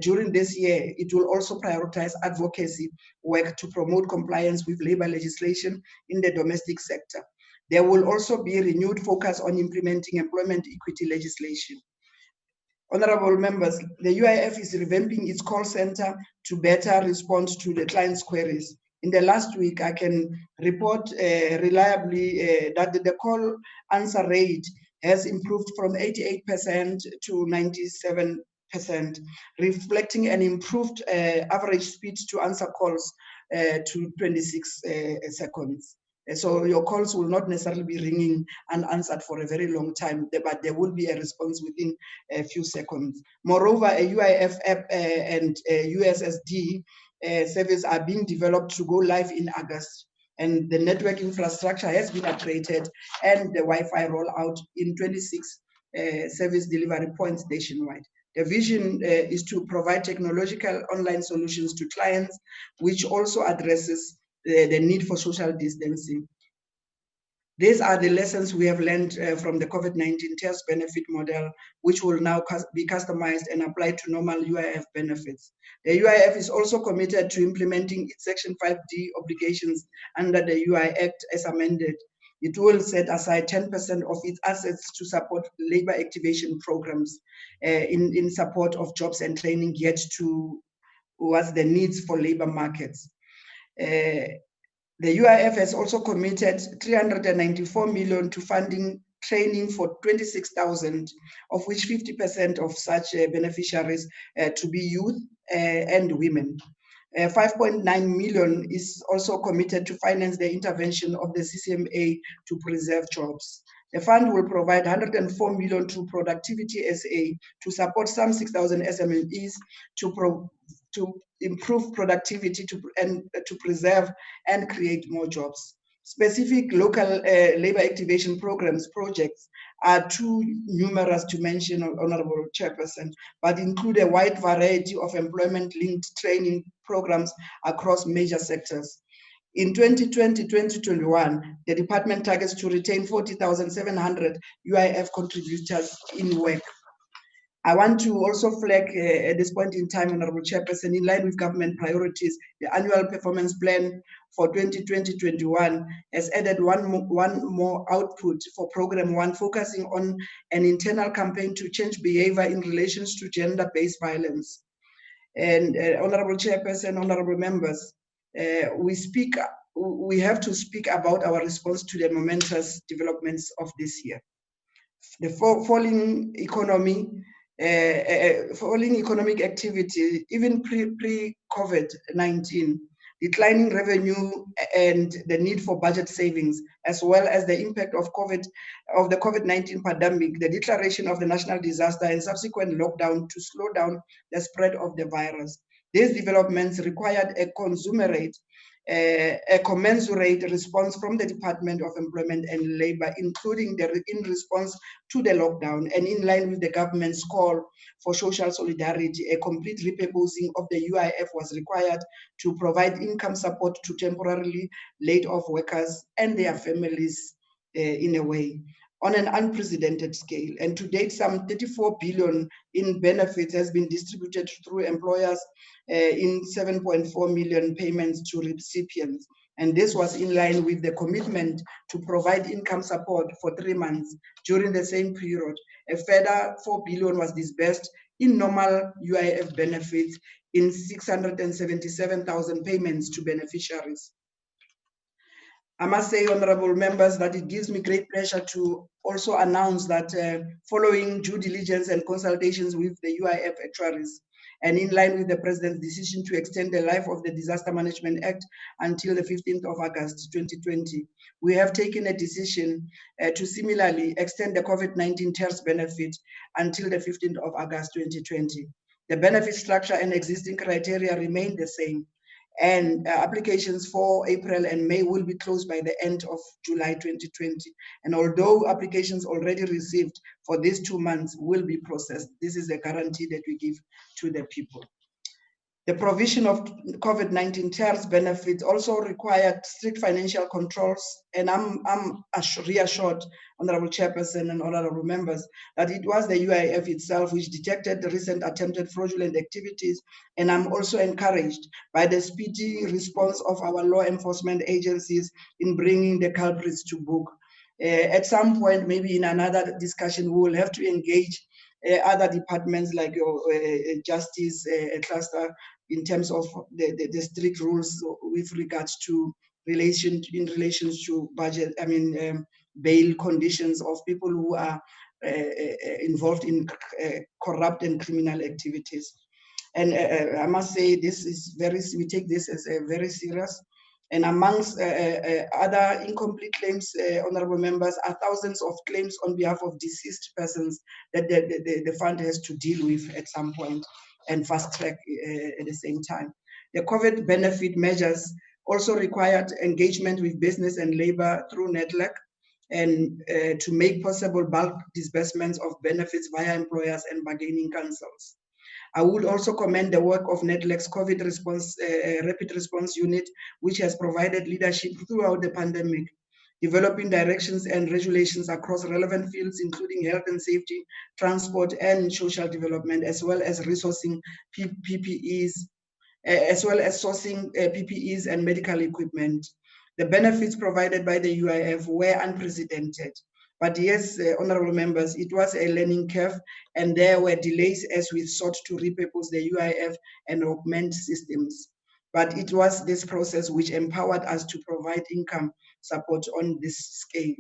during this year, it will also prioritize advocacy work to promote compliance with labor legislation in the domestic sector. There will also be a renewed focus on implementing employment equity legislation. Honorable members, the UIF is revamping its call center to better respond to the client's queries. In the last week, I can report reliably that the call answer rate has improved from 88% to 97%, reflecting an improved average speed to answer calls to 26 seconds. So your calls will not necessarily be ringing unanswered for a very long time, but there will be a response within a few seconds. Moreover, a UIF app and a USSD service are being developed to go live in August. And the network infrastructure has been upgraded and the Wi-Fi rollout in 26 service delivery points nationwide. The vision is to provide technological online solutions to clients, which also addresses the need for social distancing. These are the lessons we have learned from the COVID-19 test benefit model, which will now be customized and applied to normal UIF benefits. The UIF is also committed to implementing its Section 5D obligations under the UI Act as amended. It will set aside 10% of its assets to support labor activation programs in support of jobs and training geared towards the needs for labor markets. The UIF has also committed 394 million to funding training for 26,000, of which 50% of such beneficiaries to be youth and women. 5.9 million is also committed to finance the intervention of the CCMA to preserve jobs. The fund will provide 104 million to Productivity SA to support some 6,000 SMEs to improve productivity and to preserve and create more jobs. Specific local labor activation programs, projects are too numerous to mention, Honorable Chairperson, but include a wide variety of employment-linked training programs across major sectors. In 2020-2021, the department targets to retain 40,700 UIF contributors in work. I want to also flag at this point in time, Honorable Chairperson, in line with government priorities, the annual performance plan for 2020-21 has added one more output for Program 1, focusing on an internal campaign to change behavior in relation to gender-based violence. And Honorable Chairperson, Honorable members, we have to speak about our response to the momentous developments of this year. The falling economic activity, even pre-COVID-19, declining revenue and the need for budget savings, as well as the impact of the COVID-19 pandemic, the declaration of the national disaster and subsequent lockdown to slow down the spread of the virus. These developments required a commensurate response from the Department of Employment and Labor, including in response to the lockdown and in line with the government's call for social solidarity. A complete repurposing of the UIF was required to provide income support to temporarily laid off workers and their families in a way on an unprecedented scale. And to date, some 34 billion in benefits has been distributed through employers in 7.4 million payments to recipients. And this was in line with the commitment to provide income support for 3 months. During the same period, a further 4 billion was disbursed in normal UIF benefits in 677,000 payments to beneficiaries. I must say, honorable members, that it gives me great pleasure to also announce that following due diligence and consultations with the UIF actuaries, and in line with the President's decision to extend the life of the Disaster Management Act until the 15th of August 2020, we have taken a decision to similarly extend the COVID-19 TERS benefit until the 15th of August 2020. The benefit structure and existing criteria remain the same, and applications for April and May will be closed by the end of July 2020. And although applications already received for these 2 months will be processed, this is a guarantee that we give to the people. The provision of COVID-19 TERS benefits also required strict financial controls, and I'm reassured, Honorable Chairperson and Honorable Members, that it was the UIF itself which detected the recent attempted fraudulent activities, and I'm also encouraged by the speedy response of our law enforcement agencies in bringing the culprits to book. At some point, maybe in another discussion, we will have to engage other departments like justice cluster in terms of the strict rules with regards to in relation to budget, bail conditions of people who are involved in corrupt and criminal activities. And I must say, we take this as a very serious. And amongst other incomplete claims, honorable members, are thousands of claims on behalf of deceased persons that the fund has to deal with at some point and fast track at the same time. The COVID benefit measures also required engagement with business and labor through NETLAC and to make possible bulk disbursements of benefits via employers and bargaining councils. I would also commend the work of NETLAC's COVID response, rapid response unit, which has provided leadership throughout the pandemic, developing directions and regulations across relevant fields, including health and safety, transport, and social development, as well as resourcing PPEs, as well as sourcing PPEs and medical equipment. The benefits provided by the UIF were unprecedented. But yes, honorable members, it was a learning curve, and there were delays as we sought to repurpose the UIF and augment systems. But it was this process which empowered us to provide income support on this scale.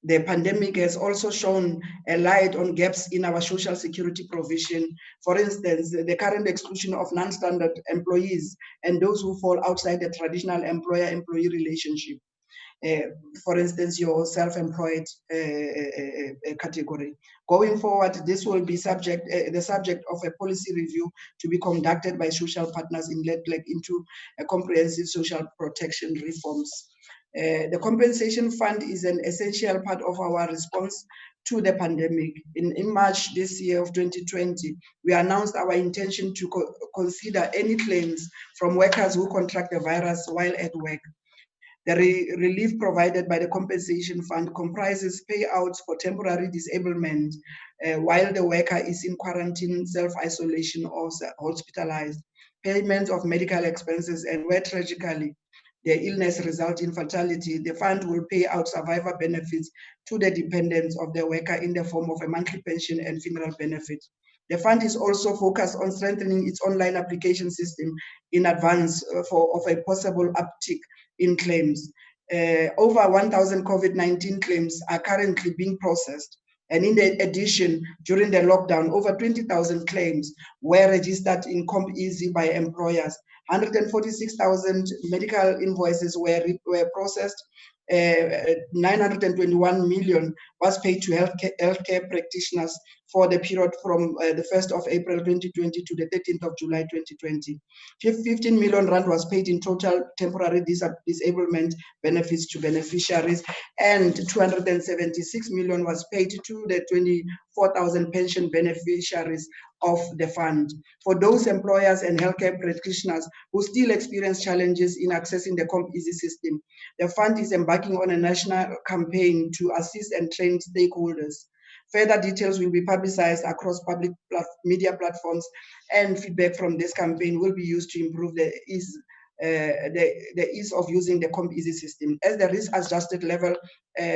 The pandemic has also shone a light on gaps in our social security provision. For instance, the current exclusion of non-standard employees and those who fall outside the traditional employer-employee relationship. For instance, your self-employed category. Going forward, this will be the subject of a policy review to be conducted by social partners in NETLAC into a comprehensive social protection reforms. The compensation fund is an essential part of our response to the pandemic. In March this year of 2020, we announced our intention to consider any claims from workers who contract the virus while at work. The relief provided by the compensation fund comprises payouts for temporary disablement while the worker is in quarantine, self-isolation, or hospitalized, payments of medical expenses, and where tragically the illness results in fatality, the fund will pay out survivor benefits to the dependents of the worker in the form of a monthly pension and funeral benefit. The fund is also focused on strengthening its online application system in advance of a possible uptick in claims. Over 1,000 COVID-19 claims are currently being processed. And in addition, during the lockdown, over 20,000 claims were registered in CompEasy by employers. 146,000 medical invoices were processed. 921 million was paid to healthcare practitioners for the period from the 1st of April 2020 to the 13th of July 2020. 15 million rand was paid in total temporary disablement benefits to beneficiaries, and 276 million was paid to the 24,000 pension beneficiaries of the fund. For those employers and healthcare practitioners who still experience challenges in accessing the CompEasy system, the fund is embarking on a national campaign to assist and train stakeholders. Further details will be publicized across public media platforms, and feedback from this campaign will be used to improve the ease of using the CompEasy system. As the risk-adjusted level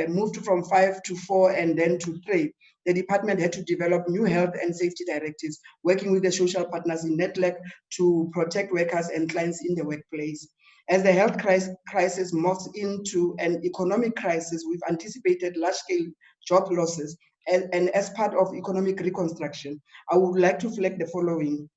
moved from 5 to 4 and then to 3, the department had to develop new health and safety directives, working with the social partners in NETLAC to protect workers and clients in the workplace. As the health crisis morphs into an economic crisis, we've anticipated large-scale job losses, and as part of economic reconstruction, I would like to flag the following.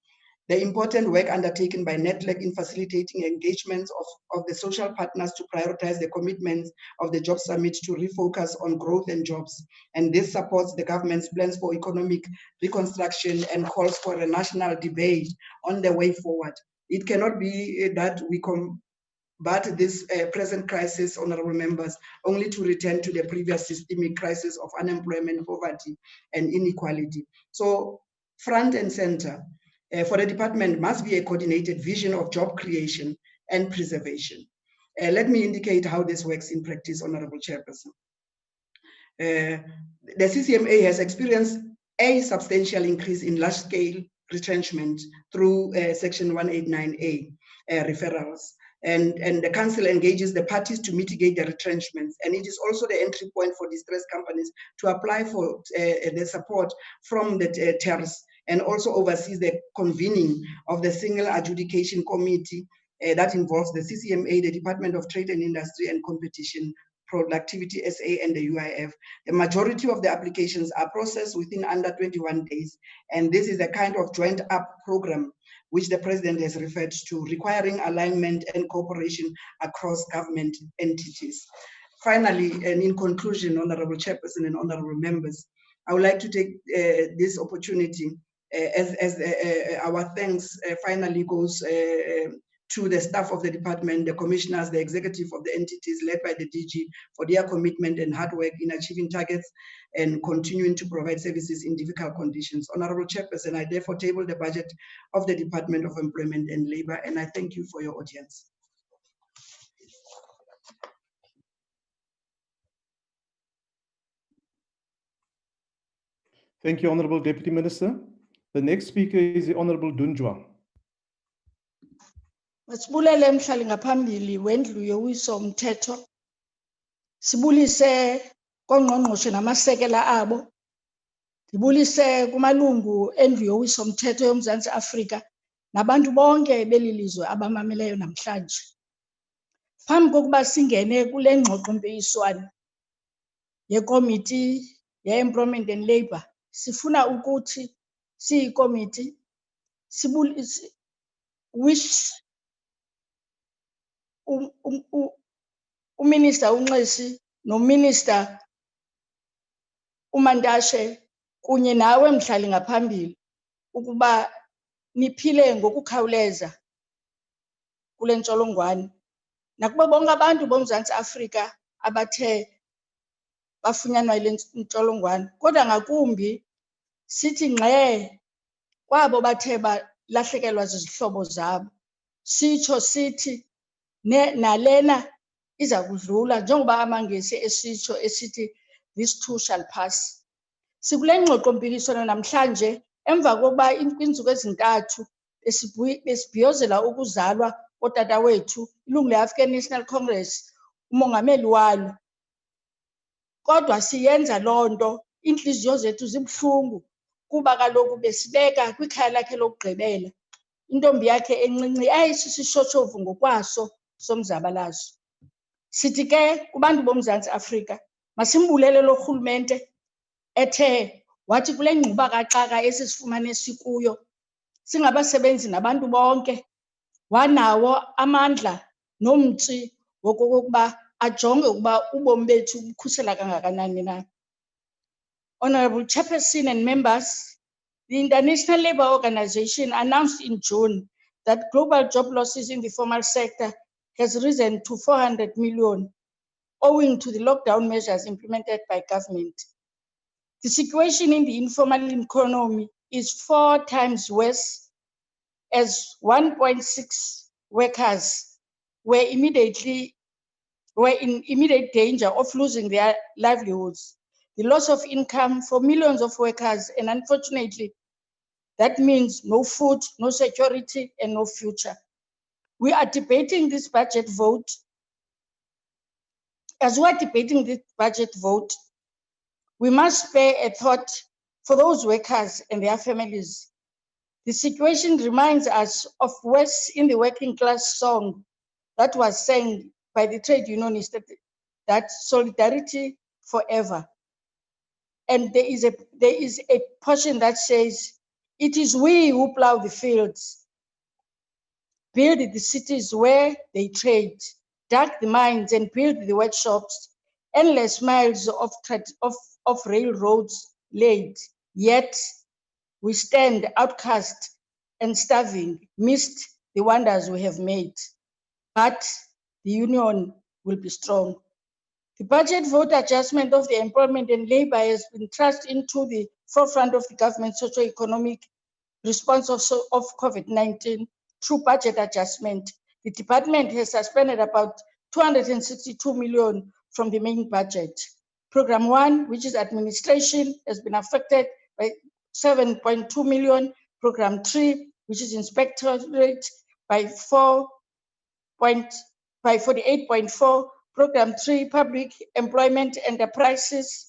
The important work undertaken by NETLAC in facilitating engagements of the social partners to prioritize the commitments of the Job Summit to refocus on growth and jobs. And this supports the government's plans for economic reconstruction and calls for a national debate on the way forward. It cannot be that we combat this present crisis, honorable members, only to return to the previous systemic crisis of unemployment, poverty, and inequality. So front and center, for the department must be a coordinated vision of job creation and preservation. Let me indicate how this works in practice, Honorable Chairperson. The CCMA has experienced a substantial increase in large-scale retrenchment through Section 189A referrals. And the council engages the parties to mitigate the retrenchments. And it is also the entry point for distressed companies to apply for the support from the TERS, and also oversees the convening of the single adjudication committee that involves the CCMA, the Department of Trade and Industry and Competition, Productivity SA, and the UIF. The majority of the applications are processed within under 21 days. And this is a kind of joint up program which the President has referred to, requiring alignment and cooperation across government entities. Finally, and in conclusion, Honorable Chairperson and Honorable Members, I would like to take this opportunity as our thanks finally goes to the staff of the department, the commissioners, the executive of the entities led by the DG for their commitment and hard work in achieving targets and continuing to provide services in difficult conditions. Honorable Chairperson, I therefore table the budget of the Department of Employment and Labor, and I thank you for your audience. Thank you, Honorable Deputy Minister. The next speaker is the Honorable Dunjwa. Masibulele mhlali ngaphambili wendlu yowiso umthetho. Sibulise kongqongqoshe namasekela abo. Sibulise kumalungu endlu yowiso umthetho yoMzantsi Afrika nabantu bonke belilizwe abamameleyo namhlanje. Phambi kokuba singene kule ngxoxo-mpikiswano yekomiti ye-Employment and Labour, sifuna ukuthi siyikomiti wish uMinister uNxesi noMinister uMantashe kunye nawe mhlali ngaphambili ukuba niphile ngokukhawuleza kule ntsholongwane, nakuba bonke abantu boMzantsi Afrika abathe bafunyanwa yile ntsholongwane, kodwa ngakumbi sithi ngxe kwabo bathe balahlekelwa zizihlobo zabo. Sitsho sithi nalena iza kudlula njengoba amaNgesi esitsho esithi this too shall pass. Sikule ngxoxo-mpikiswano namhlanje emva kokuba kwiintsuku ezintathu besibhiyozela ukuzalwa kotata wethu, ilungu le-African National Congress, umongameli walo. Kodwa siyenza loo nto, iintliziyo zethu zibuhlungu kuba kaloku besibeka kwikhaya lakhe lokugqibela intombi yakhe encinci eyayisisishoshovu ngokwaso somzabalazo. Sithi ke kubantu boMzantsi Afrika, masimbulele lo rhulumente ethe wathi kule ngxubakaxaka esisifumane sikuyo singabasebenzi nabantu bonke, wanawo amandla nomtsi wokokuba ajonge ukuba ubomi bethu bukhusela kangakanani na. Honorable Chairperson and members, the International Labour Organization announced in June that global job losses in the formal sector has risen to 400 million, owing to the lockdown measures implemented by government. The situation in the informal economy is 4 times worse, as 1.6 workers were in immediate danger of losing their livelihoods. The loss of income for millions of workers, and unfortunately, that means no food, no security, and no future. We are debating this budget vote. As we are debating this budget vote, we must spare a thought for those workers and their families. The situation reminds us of West in the Working Class song that was sang by the trade unionists, that solidarity forever. And there is a portion that says, it is we who plow the fields, build the cities where they trade, dug the mines and build the workshops, endless miles of railroads laid, yet we stand outcast and starving, missed the wonders we have made. But the union will be strong. The budget vote adjustment of the employment and labor has been thrust into the forefront of the government's socio-economic response of COVID-19 through budget adjustment. The department has suspended about 262 million from the main budget. Program 1, which is administration, has been affected by 7.2 million. Program 3, which is inspectorate, by 48.4. Program 3, public employment enterprises,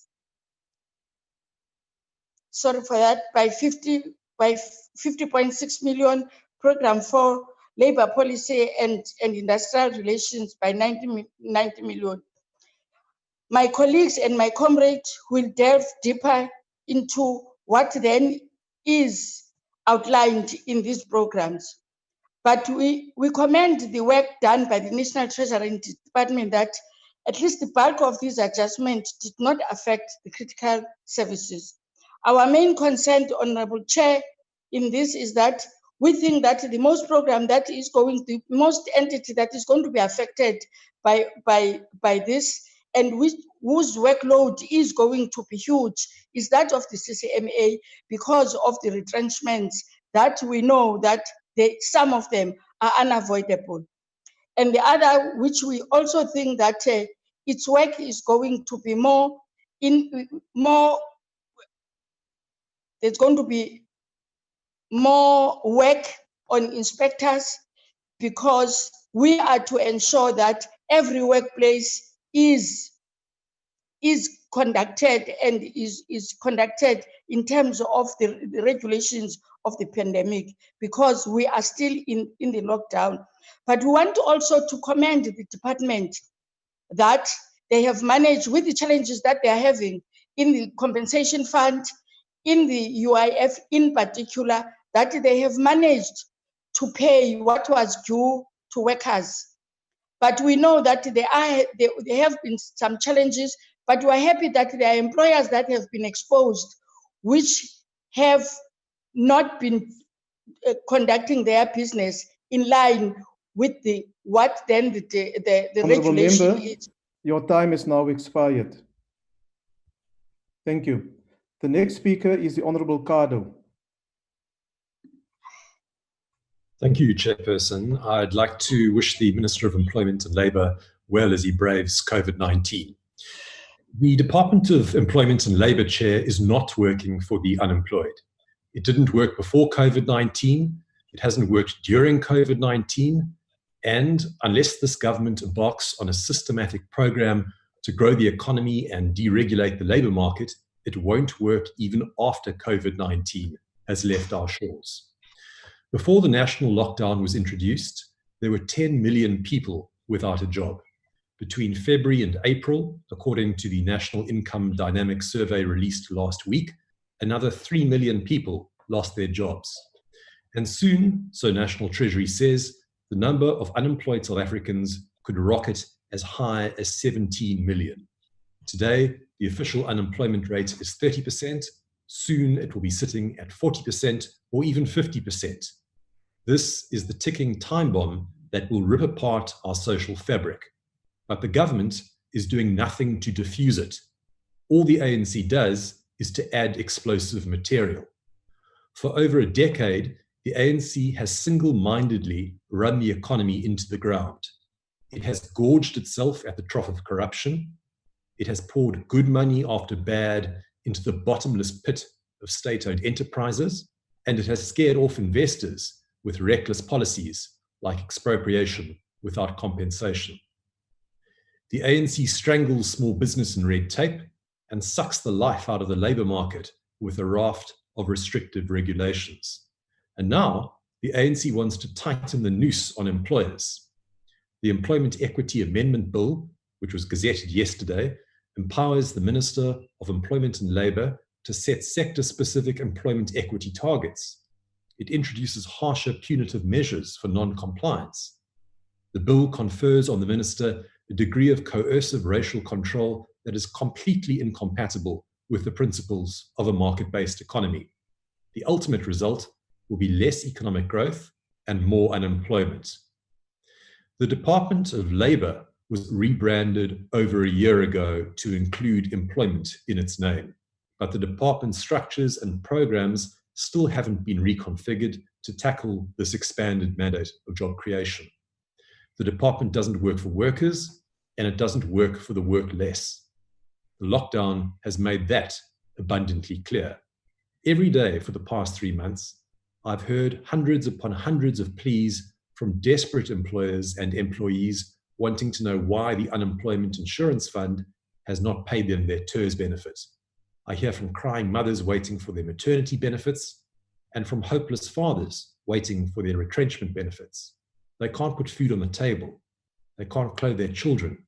sorry for that, by 50.6 million. Program 4, labor policy and industrial relations, by 90 million. My colleagues and my comrades will delve deeper into what then is outlined in these programs. But we commend the work done by the National Treasury Department that at least the bulk of these adjustments did not affect the critical services. Our main concern, Honorable Chair, in this is that we think that the most entity that is going to be affected by this and whose workload is going to be huge is that of the CCMA, because of the retrenchments that we know that some of them are unavoidable. And the other, which we also think that its work is going to be there's going to be more work on inspectors, because we are to ensure that every workplace is conducted and is conducted in terms of the regulations of the pandemic, because we are still in the lockdown. But we want also to commend the department that they have managed, with the challenges that they are having in the compensation fund, in the UIF in particular, that they have managed to pay what was due to workers. But we know that there have been some challenges, but we're happy that there are employers that have been exposed, which have not been conducting their business in line with what then the regulation member, is. Your time is now expired. Thank you. The next speaker is the Honorable Cardo. Thank you, Chairperson. I'd like to wish the Minister of Employment and Labour well as he braves COVID-19. The Department of Employment and Labour Chair is not working for the unemployed. It didn't work before COVID-19. It hasn't worked during COVID-19. And unless this government embarks on a systematic program to grow the economy and deregulate the labour market, it won't work even after COVID-19 has left our shores. Before the national lockdown was introduced, there were 10 million people without a job. Between February and April, according to the National Income Dynamic Survey released last week, another 3 million people lost their jobs. And soon, so National Treasury says, the number of unemployed South Africans could rocket as high as 17 million. Today, the official unemployment rate is 30%. Soon it will be sitting at 40% or even 50%. This is the ticking time bomb that will rip apart our social fabric. But the government is doing nothing to defuse it. All the ANC does is to add explosive material. For over a decade, the ANC has single-mindedly run the economy into the ground. It has gorged itself at the trough of corruption. It has poured good money after bad into the bottomless pit of state-owned enterprises, and it has scared off investors with reckless policies like expropriation without compensation. The ANC strangles small business and red tape and sucks the life out of the labour market with a raft of restrictive regulations. And now the ANC wants to tighten the noose on employers. The Employment Equity Amendment Bill, which was gazetted yesterday, empowers the Minister of Employment and Labour to set sector-specific employment equity targets. It introduces harsher punitive measures for non-compliance. The bill confers on the Minister a degree of coercive racial control that is completely incompatible with the principles of a market-based economy. The ultimate result will be less economic growth and more unemployment. The Department of Labour was rebranded over a year ago to include employment in its name, but the department's structures and programs still haven't been reconfigured to tackle this expanded mandate of job creation. The department doesn't work for workers, and it doesn't work for the workless. The lockdown has made that abundantly clear. Every day for the past 3 months, I've heard hundreds upon hundreds of pleas from desperate employers and employees wanting to know why the Unemployment Insurance Fund has not paid them their TERS benefits. I hear from crying mothers waiting for their maternity benefits and from hopeless fathers waiting for their retrenchment benefits. They can't put food on the table. They can't clothe their children.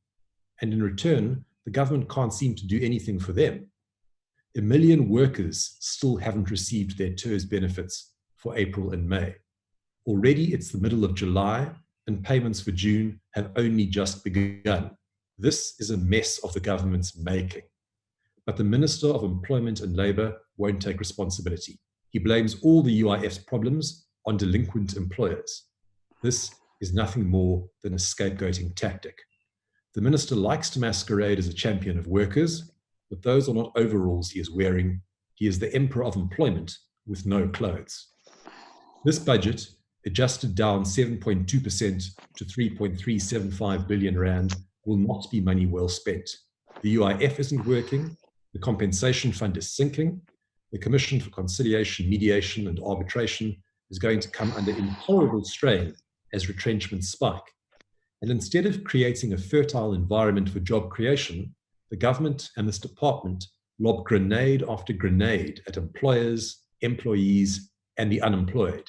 And in return, the government can't seem to do anything for them. 1 million workers still haven't received their TERS benefits for April and May. Already it's the middle of July and payments for June have only just begun. This is a mess of the government's making. But the Minister of Employment and Labour won't take responsibility. He blames all the UIF's problems on delinquent employers. This is nothing more than a scapegoating tactic. The minister likes to masquerade as a champion of workers, but those are not overalls he is wearing. He is the emperor of employment with no clothes. This budget, adjusted down 7.2% to 3.375 billion rand, will not be money well spent. The UIF isn't working, the compensation fund is sinking, the Commission for Conciliation, Mediation and Arbitration is going to come under intolerable strain as retrenchments spike. And instead of creating a fertile environment for job creation, the government and this department lob grenade after grenade at employers, employees, and the unemployed.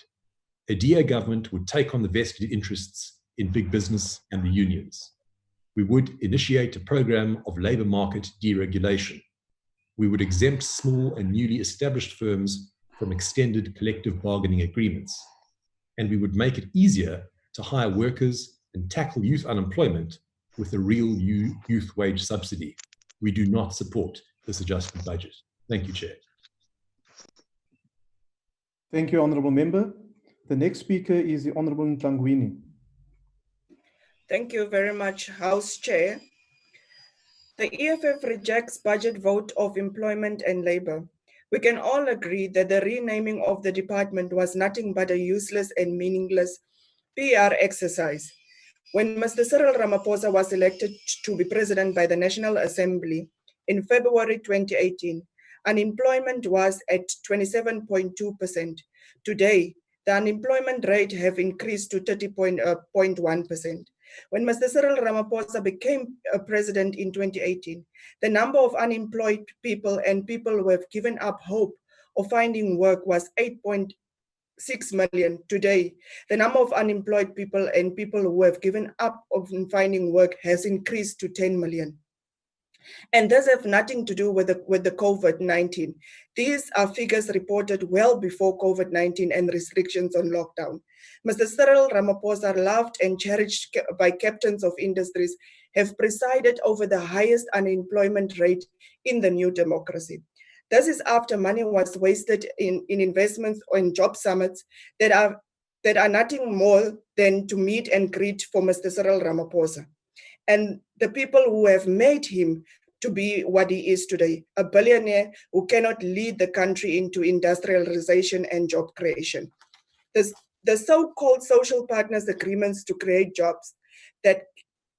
A DA government would take on the vested interests in big business and the unions. We would initiate a program of labor market deregulation. We would exempt small and newly established firms from extended collective bargaining agreements. And we would make it easier to hire workers and tackle youth unemployment with a real youth wage subsidy. We do not support this adjusted budget. Thank you, Chair. Thank you, Honourable Member. The next speaker is the Honourable Ntlangwini. Thank you very much, House Chair. The EFF rejects budget vote of employment and labour. We can all agree that the renaming of the department was nothing but a useless and meaningless PR exercise. When Mr. Cyril Ramaphosa was elected to be president by the National Assembly in February 2018, unemployment was at 27.2%. Today, the unemployment rate have increased to 30.1%. When Mr. Cyril Ramaphosa became president in 2018, the number of unemployed people and people who have given up hope of finding work was 8.6 million. Today, the number of unemployed people and people who have given up of finding work has increased to 10 million. And this has nothing to do with the COVID-19. These are figures reported well before COVID-19 and restrictions on lockdown. Mr. Cyril Ramaphosa, loved and cherished by captains of industries, have presided over the highest unemployment rate in the new democracy. This is after money was wasted in investments or in job summits that are nothing more than to meet and greet for Mr. Cyril Ramaphosa. And the people who have made him to be what he is today, a billionaire who cannot lead the country into industrialization and job creation. The so-called social partners agreements to create jobs that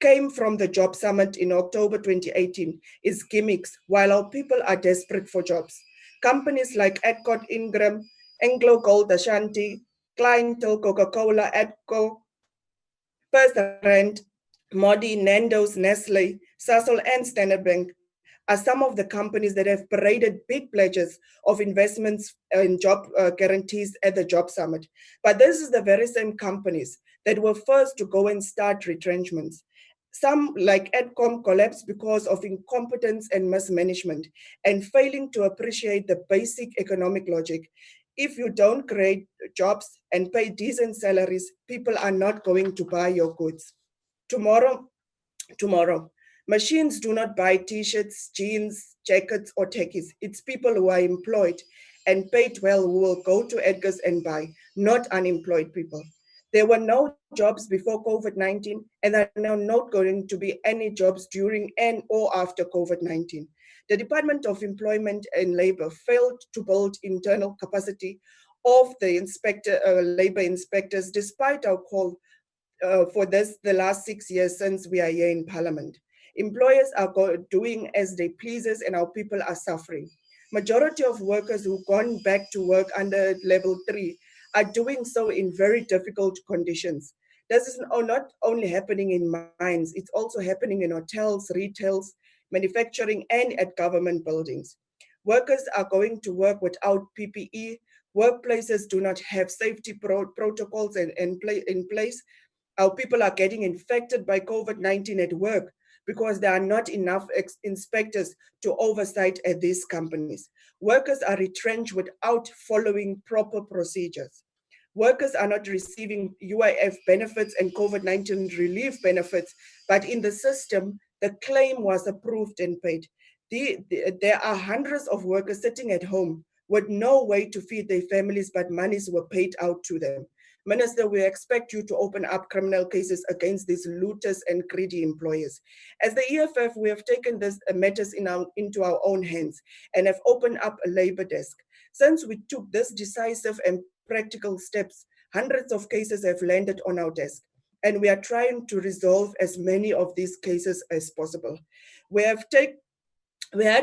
came from the job summit in October 2018 is gimmicks while our people are desperate for jobs. Companies like Adcott Ingram, Anglo Gold Ashanti, Clientele, Coca-Cola, Adco, First Rand, Modi, Nando's, Nestle, Sasol, and Standard Bank are some of the companies that have paraded big pledges of investments in job guarantees at the job summit. But this is the very same companies that were first to go and start retrenchments. Some, like Adcom, collapsed because of incompetence and mismanagement and failing to appreciate the basic economic logic. If you don't create jobs and pay decent salaries, people are not going to buy your goods. Tomorrow, machines do not buy t-shirts, jeans, jackets, or techies. It's people who are employed and paid well who will go to Edgar's and buy, not unemployed people. There were no jobs before COVID-19, and there are now not going to be any jobs during and or after COVID-19. The Department of Employment and Labour failed to build internal capacity of the labor inspectors, despite our call for this the last 6 years since we are here in Parliament. Employers are doing as they pleases and our people are suffering. Majority of workers who've gone back to work under level 3 are doing so in very difficult conditions. This is not only happening in mines, it's also happening in hotels, retails, manufacturing, and at government buildings. Workers are going to work without PPE. Workplaces do not have safety protocols in place. Our people are getting infected by COVID-19 at work because there are not enough inspectors to oversight at these companies. Workers are retrenched without following proper procedures. Workers are not receiving UIF benefits and COVID-19 relief benefits, but in the system, the claim was approved and paid. There are hundreds of workers sitting at home with no way to feed their families, but monies were paid out to them. Minister, we expect you to open up criminal cases against these looters and greedy employers. As the EFF, we have taken these matters into our own hands and have opened up a labor desk. Since we took this decisive and practical steps, hundreds of cases have landed on our desk, and we are trying to resolve as many of these cases as possible. We had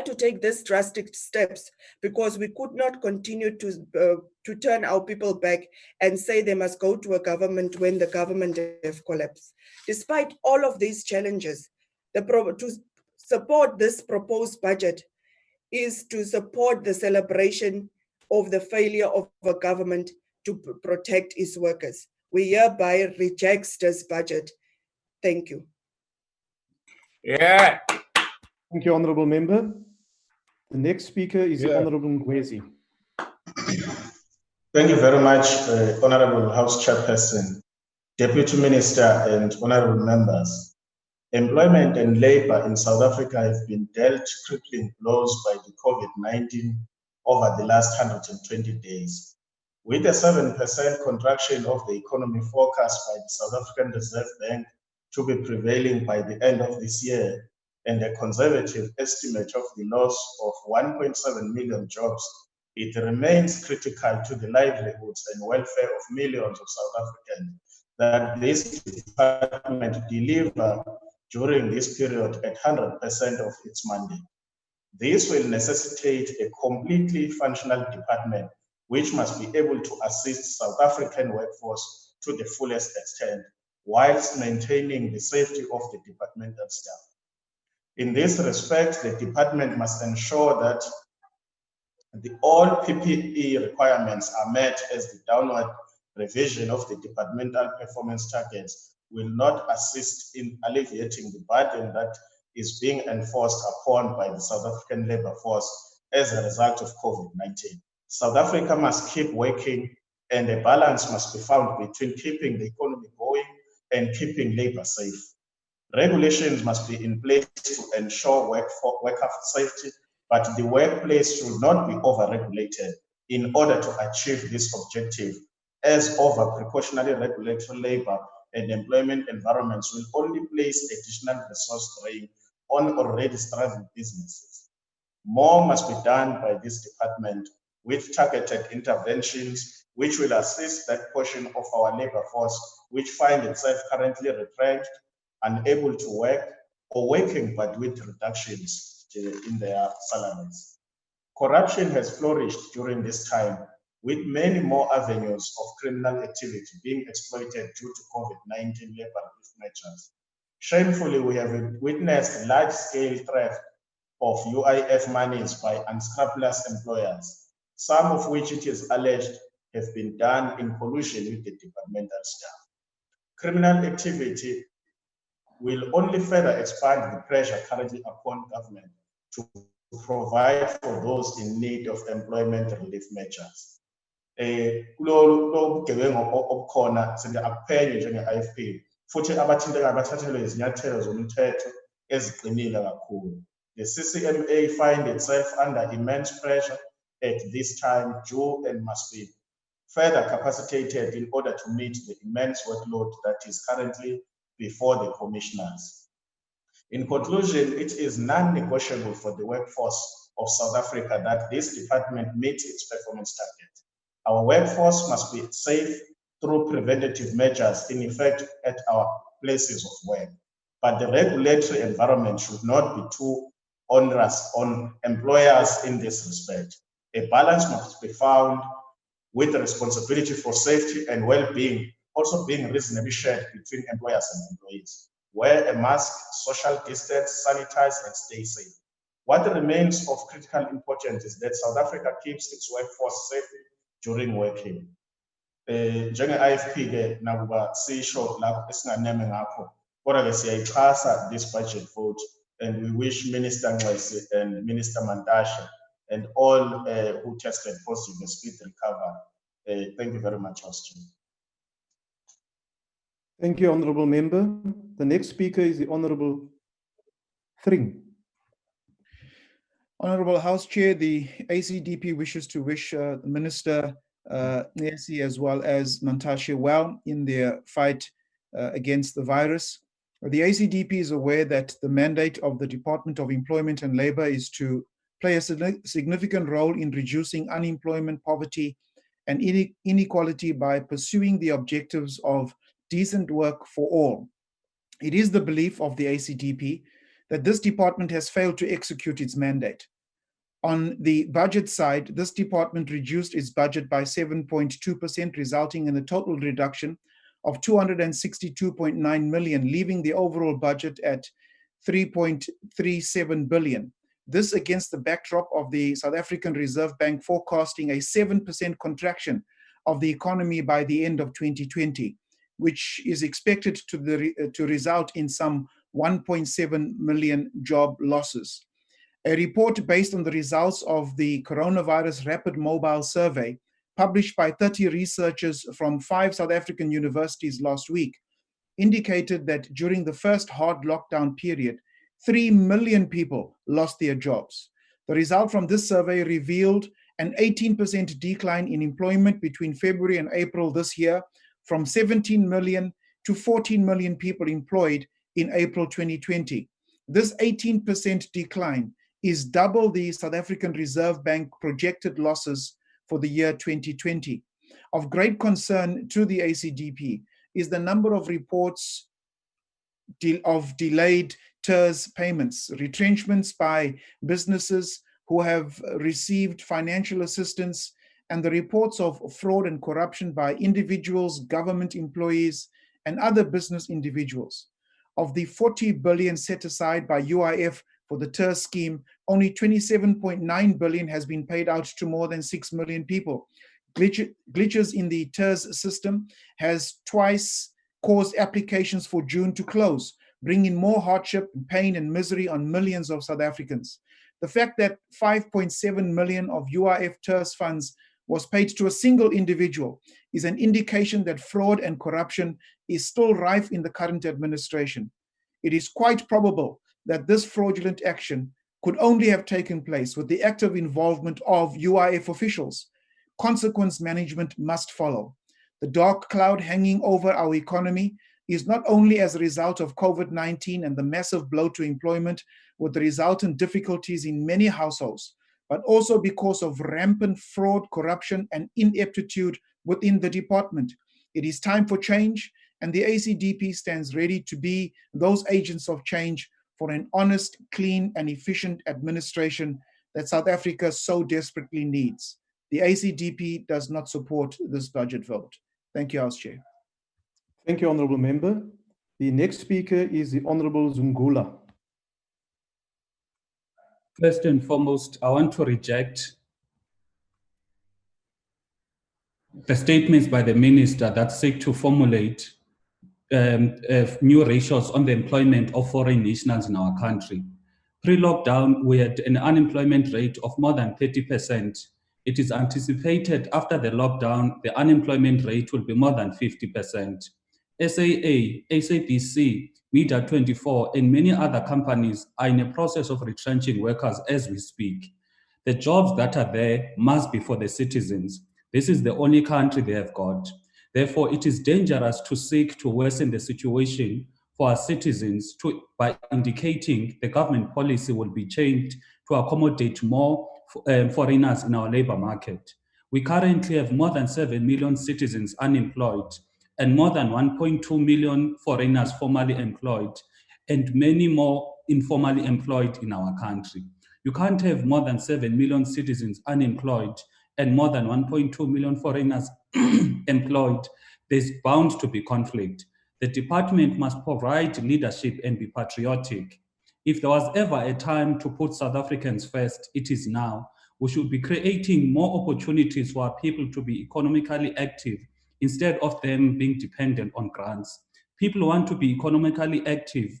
to take these drastic steps because we could not continue to turn our people back and say they must go to a government when the government have collapsed. Despite all of these challenges, to support this proposed budget is to support the celebration of the failure of a government to protect its workers. We hereby reject this budget. Thank you. Yeah. Thank you, Honourable Member. The next speaker is the Honourable Ngwezi. Thank you very much, Honourable House Chairperson, Deputy Minister, and Honourable Members. Employment and labour in South Africa have been dealt crippling blows by the COVID-19 over the last 120 days. With a 7% contraction of the economy forecast by the South African Reserve Bank to be prevailing by the end of this year, and a conservative estimate of the loss of 1.7 million jobs, it remains critical to the livelihoods and welfare of millions of South Africans that this department deliver during this period at 100% of its mandate. This will necessitate a completely functional department which must be able to assist South African workforce to the fullest extent, whilst maintaining the safety of the departmental staff. In this respect, the department must ensure that all PPE requirements are met, as the downward revision of the departmental performance targets will not assist in alleviating the burden that is being enforced upon by the South African labor force as a result of COVID-19. South Africa must keep working, and a balance must be found between keeping the economy going and keeping labor safe. Regulations must be in place to ensure worker safety, but the workplace should not be over-regulated in order to achieve this objective, as over-precautionary regulatory labor and employment environments will only place additional resource drain on already struggling businesses. More must be done by this department with targeted interventions which will assist that portion of our labor force which find itself currently retrenched, unable to work, or working but with reductions in their salaries. Corruption has flourished during this time, with many more avenues of criminal activity being exploited due to COVID-19 labor relief measures. Shamefully, we have witnessed large-scale theft of UIF monies by unscrupulous employers, some of which it is alleged have been done in collusion with the departmental staff. Criminal activity will only further expand the pressure currently upon government to provide for those in need of employment relief measures. Kulo bugebengu obukhona akuphenye njenge-IFP futhi abathintekayo bathathelwe izinyathelo zomthetho eziqinile kakhulu. The CCMA finds itself under immense pressure at this time due and must be further capacitated in order to meet the immense workload that is currently before the commissioners. In conclusion, it is non-negotiable for the workforce of South Africa that this department meets its performance target. Our workforce must be safe through preventative measures in effect at our places of work. But the regulatory environment should not be too onerous on employers in this respect. A balance must be found with the responsibility for safety and well-being also being reasonably shared between employers and employees. Wear a mask, social distance, sanitize, and stay safe. What remains of critical importance is that South Africa keeps its workforce safe during working. Njenge-IFP-ke nakuba sisho lapho esinganeme ngakho, kodwa-ke siyayixhasa this budget vote, and we wish Minister Ngwesi and Minister Mantashe and all who tested positive a speedy recovery. Thank you very much, House Chair. Thank you, Honourable Member. The next speaker is the Honourable Thring. Honourable House Chair, the ACDP wishes to wish the Minister Nesi as well as Mantashe well in their fight against the virus. The ACDP is aware that the mandate of the Department of Employment and Labour is to play a significant role in reducing unemployment, poverty, and inequality by pursuing the objectives of decent work for all. It is the belief of the ACDP that this department has failed to execute its mandate. On the budget side, this department reduced its budget by 7.2%, resulting in a total reduction of 262.9 million, leaving the overall budget at 3.37 billion. This against the backdrop of the South African Reserve Bank forecasting a 7% contraction of the economy by the end of 2020, which is expected to result in some 1.7 million job losses. A report based on the results of the Coronavirus Rapid Mobile Survey, published by 30 researchers from 5 South African universities last week, indicated that during the first hard lockdown period, 3 million people lost their jobs. The result from this survey revealed an 18% decline in employment between February and April this year, from 17 million to 14 million people employed in April 2020. This 18% decline is double the South African Reserve Bank projected losses for the year 2020. Of great concern to the ACDP is the number of reports of delayed TERS payments, retrenchments by businesses who have received financial assistance, and the reports of fraud and corruption by individuals, government employees, and other business individuals. Of the 40 billion set aside by UIF for the TERS scheme, only 27.9 billion has been paid out to more than 6 million people. Glitches in the TERS system has twice caused applications for June to close, bringing more hardship, pain, and misery on millions of South Africans. The fact that 5.7 million of UIF TERS funds was paid to a single individual is an indication that fraud and corruption is still rife in the current administration. It is quite probable that this fraudulent action could only have taken place with the active involvement of UIF officials. Consequence management must follow. The dark cloud hanging over our economy is not only as a result of COVID-19 and the massive blow to employment with the resultant difficulties in many households, but also because of rampant fraud, corruption, and ineptitude within the department. It is time for change, and the ACDP stands ready to be those agents of change for an honest, clean, and efficient administration that South Africa so desperately needs. The ACDP does not support this budget vote. Thank you, House Chair. Thank you, Honourable Member. The next speaker is the Honourable Zungula. First and foremost, I want to reject the statements by the minister that seek to formulate new ratios on the employment of foreign nationals in our country. Pre-lockdown, we had an unemployment rate of more than 30%. It is anticipated after the lockdown, the unemployment rate will be more than 50%. SAA, SABC, Media24, and many other companies are in a process of retrenching workers as we speak. The jobs that are there must be for the citizens. This is the only country they have got. Therefore, it is dangerous to seek to worsen the situation for our citizens by indicating the government policy will be changed to accommodate more foreigners in our labor market. We currently have more than 7 million citizens unemployed and more than 1.2 million foreigners formally employed and many more informally employed in our country. You can't have more than 7 million citizens unemployed and more than 1.2 million foreigners employed. There's bound to be conflict. The department must provide leadership and be patriotic. If there was ever a time to put South Africans first, it is now. We should be creating more opportunities for our people to be economically active instead of them being dependent on grants. People want to be economically active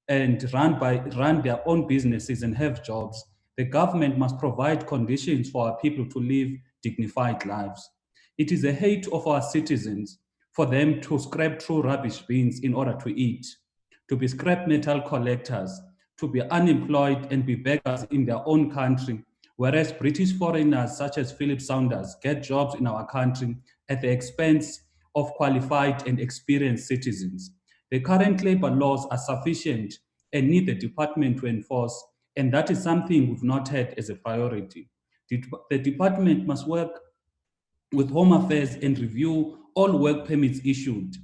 and run their own businesses and have jobs. The government must provide conditions for our people to live dignified lives. It is a hate of our citizens for them to scrap through rubbish bins in order to eat, to be scrap metal collectors, to be unemployed and be beggars in their own country, whereas British foreigners such as Philip Saunders get jobs in our country at the expense of qualified and experienced citizens. The current labor laws are sufficient and need the department to enforce, and that is something we've not had as a priority. The department must work with Home Affairs and review all work permits issued.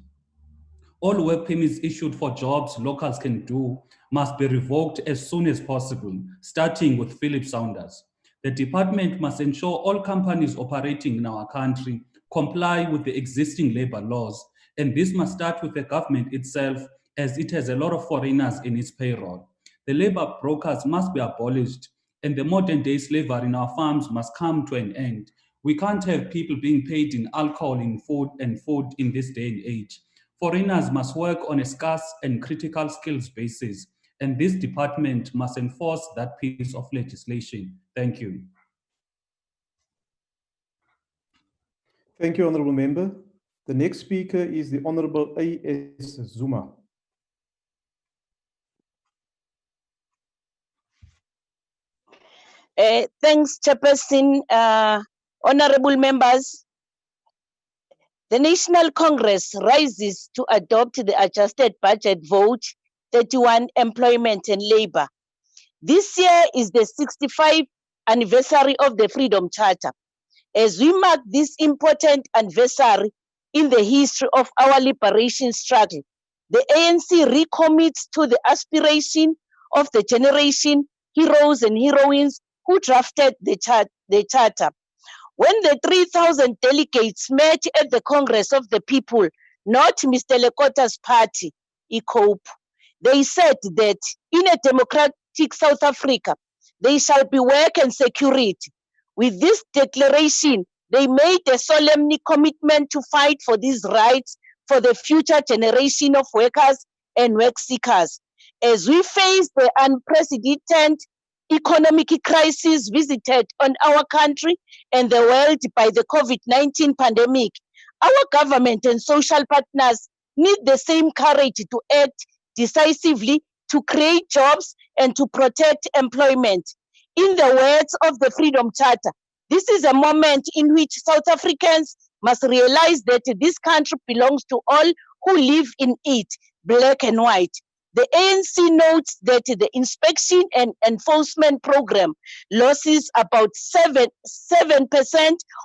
All work permits issued for jobs locals can do must be revoked as soon as possible, starting with Philip Saunders. The department must ensure all companies operating in our country comply with the existing labor laws, and this must start with the government itself, as it has a lot of foreigners in its payroll. The labor brokers must be abolished, and the modern-day slavery in our farms must come to an end. We can't have people being paid in alcohol, in food in this day and age. Foreigners must work on a scarce and critical skills basis, and this department must enforce that piece of legislation. Thank you. Thank you, Honourable Member. The next speaker is the Honourable A.S. Zuma. Thanks, Chairperson. Honourable members, the National Congress rises to adopt the adjusted budget vote 31 employment and labour. This year is the 65th anniversary of the Freedom Charter. As we mark this important anniversary in the history of our liberation struggle, the ANC recommits to the aspiration of the generation, heroes and heroines who drafted the charter. When the 3,000 delegates met at the Congress of the People, not Mr. Lekota's party, ECOPE, they said that in a democratic South Africa, there shall be work and security. With this declaration, they made a solemn commitment to fight for these rights for the future generation of workers and work seekers. As we face the unprecedented economic crisis visited on our country and the world by the COVID-19 pandemic, our government and social partners need the same courage to act decisively to create jobs and to protect employment. In the words of the Freedom Charter, this is a moment in which South Africans must realize that this country belongs to all who live in it, black and white. The ANC notes that the inspection and enforcement program losses about 7%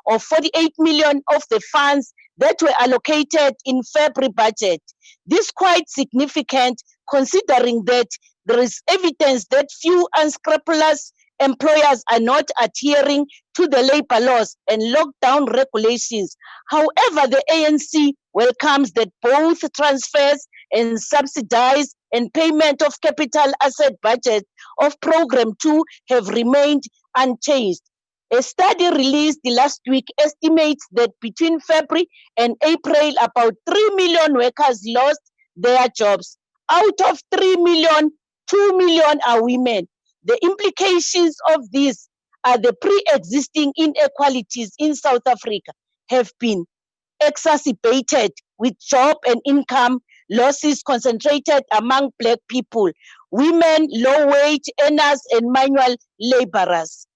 or 48 million of the funds that were allocated in February budget. This is quite significant considering that there is evidence that few unscrupulous employers are not adhering to the labor laws and lockdown regulations. However, the ANC welcomes that both transfers and subsidized and payment of capital asset budget of Program 2 have remained unchanged. A study released last week estimates that between February and April, about 3 million workers lost their jobs. Out of 3 million, 2 million are women. The implications of this are the pre-existing inequalities in South Africa have been exacerbated with job and income losses concentrated among black people, women, low-wage earners, and manual laborers.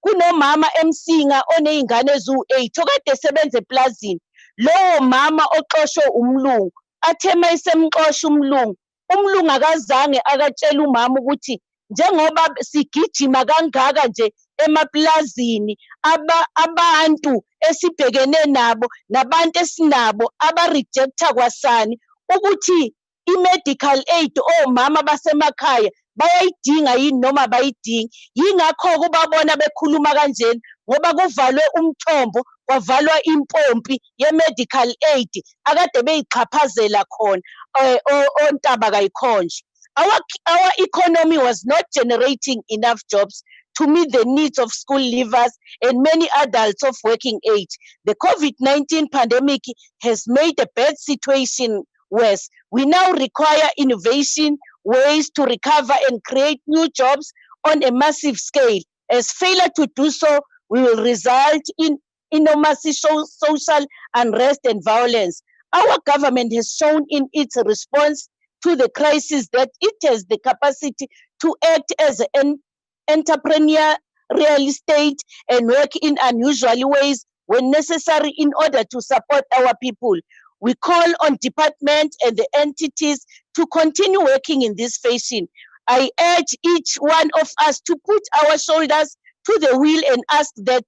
Kunomama emsinga oneingane eziwu-8 okade esebenza eplazini. Lowo mama oxoshwe umlungu athema isemxosha umlungu umlungu akazange akatshela umama ukuthi njengoba sigijima kangaka nje emaplazini abantu esibhekene nabo nabantu esinabo aba-rejecta kwasani ukuthi i-medical aid omama basemakhaya bayayidinga yini noma bayidingi. Yingakho kubabona bekhuluma kanjeni ngoba kuvalwe umthombo kwavalwa impompi ye-medical aid akade beyichaphazela khona ontaba kayikhonje. Our economy was not generating enough jobs to meet the needs of school leavers and many adults of working age. The COVID-19 pandemic has made a bad situation worse. We now require innovation, ways to recover and create new jobs on a massive scale. As failure to do so will result in enormous social unrest and violence. Our government has shown in its response to the crisis that it has the capacity to act as an entrepreneur, real estate, and work in unusual ways when necessary in order to support our people. We call on departments and the entities to continue working in this fashion. I urge each one of us to put our shoulders to the wheel and ask that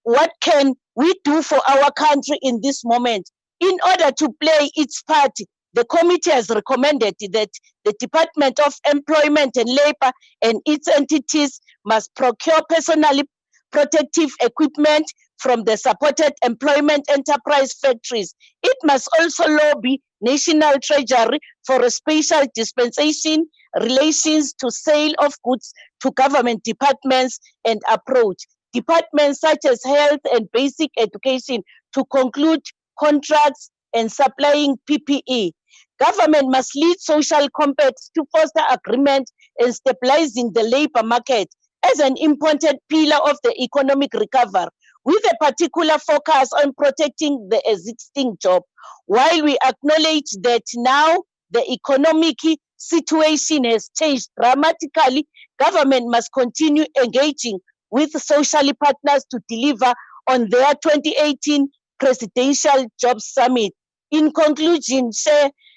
what can we do for our country in this moment? In order to play its part, the committee has recommended that the Department of Employment and Labor and its entities must procure personally protective equipment from the supported employment enterprise factories. It must also lobby National Treasury for a special dispensation relations to sale of goods to government departments and approach departments such as health and basic education to conclude contracts and supplying PPE. Government must lead social compacts to foster agreement and stabilizing the labor market as an important pillar of the economic recovery, with a particular focus on protecting the existing job. While we acknowledge that now the economic situation has changed dramatically, government must continue engaging with social partners to deliver on their 2018 Presidential Jobs Summit. In conclusion,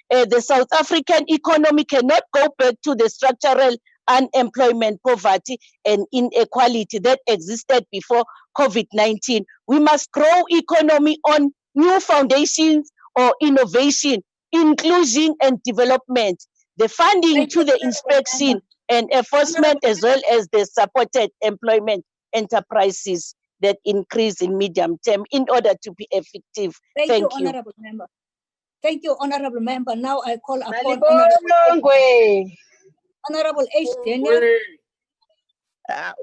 the South African economy cannot go back to the structural unemployment, poverty, and inequality that existed before COVID-19. We must grow economy on new foundations or innovation, inclusion, and development. The funding to the inspection and enforcement, as well as the supported employment enterprises that increase in medium term in order to be effective. Thank you. Honorable Member. Thank you, Honorable Member. Now I call upon Honorable H. Daniel.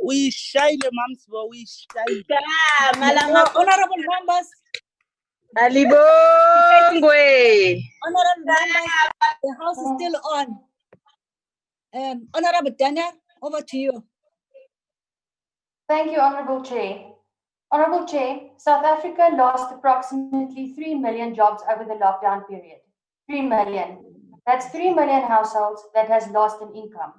We shy the moms, but we shy. Honorable Members. Honorable Members, the House is still on. Honorable Daniel, over to you. Thank you, Honorable Chair. Honorable Chair, South Africa lost approximately 3 million jobs over the lockdown period. 3 million. That's 3 million households that has lost an income.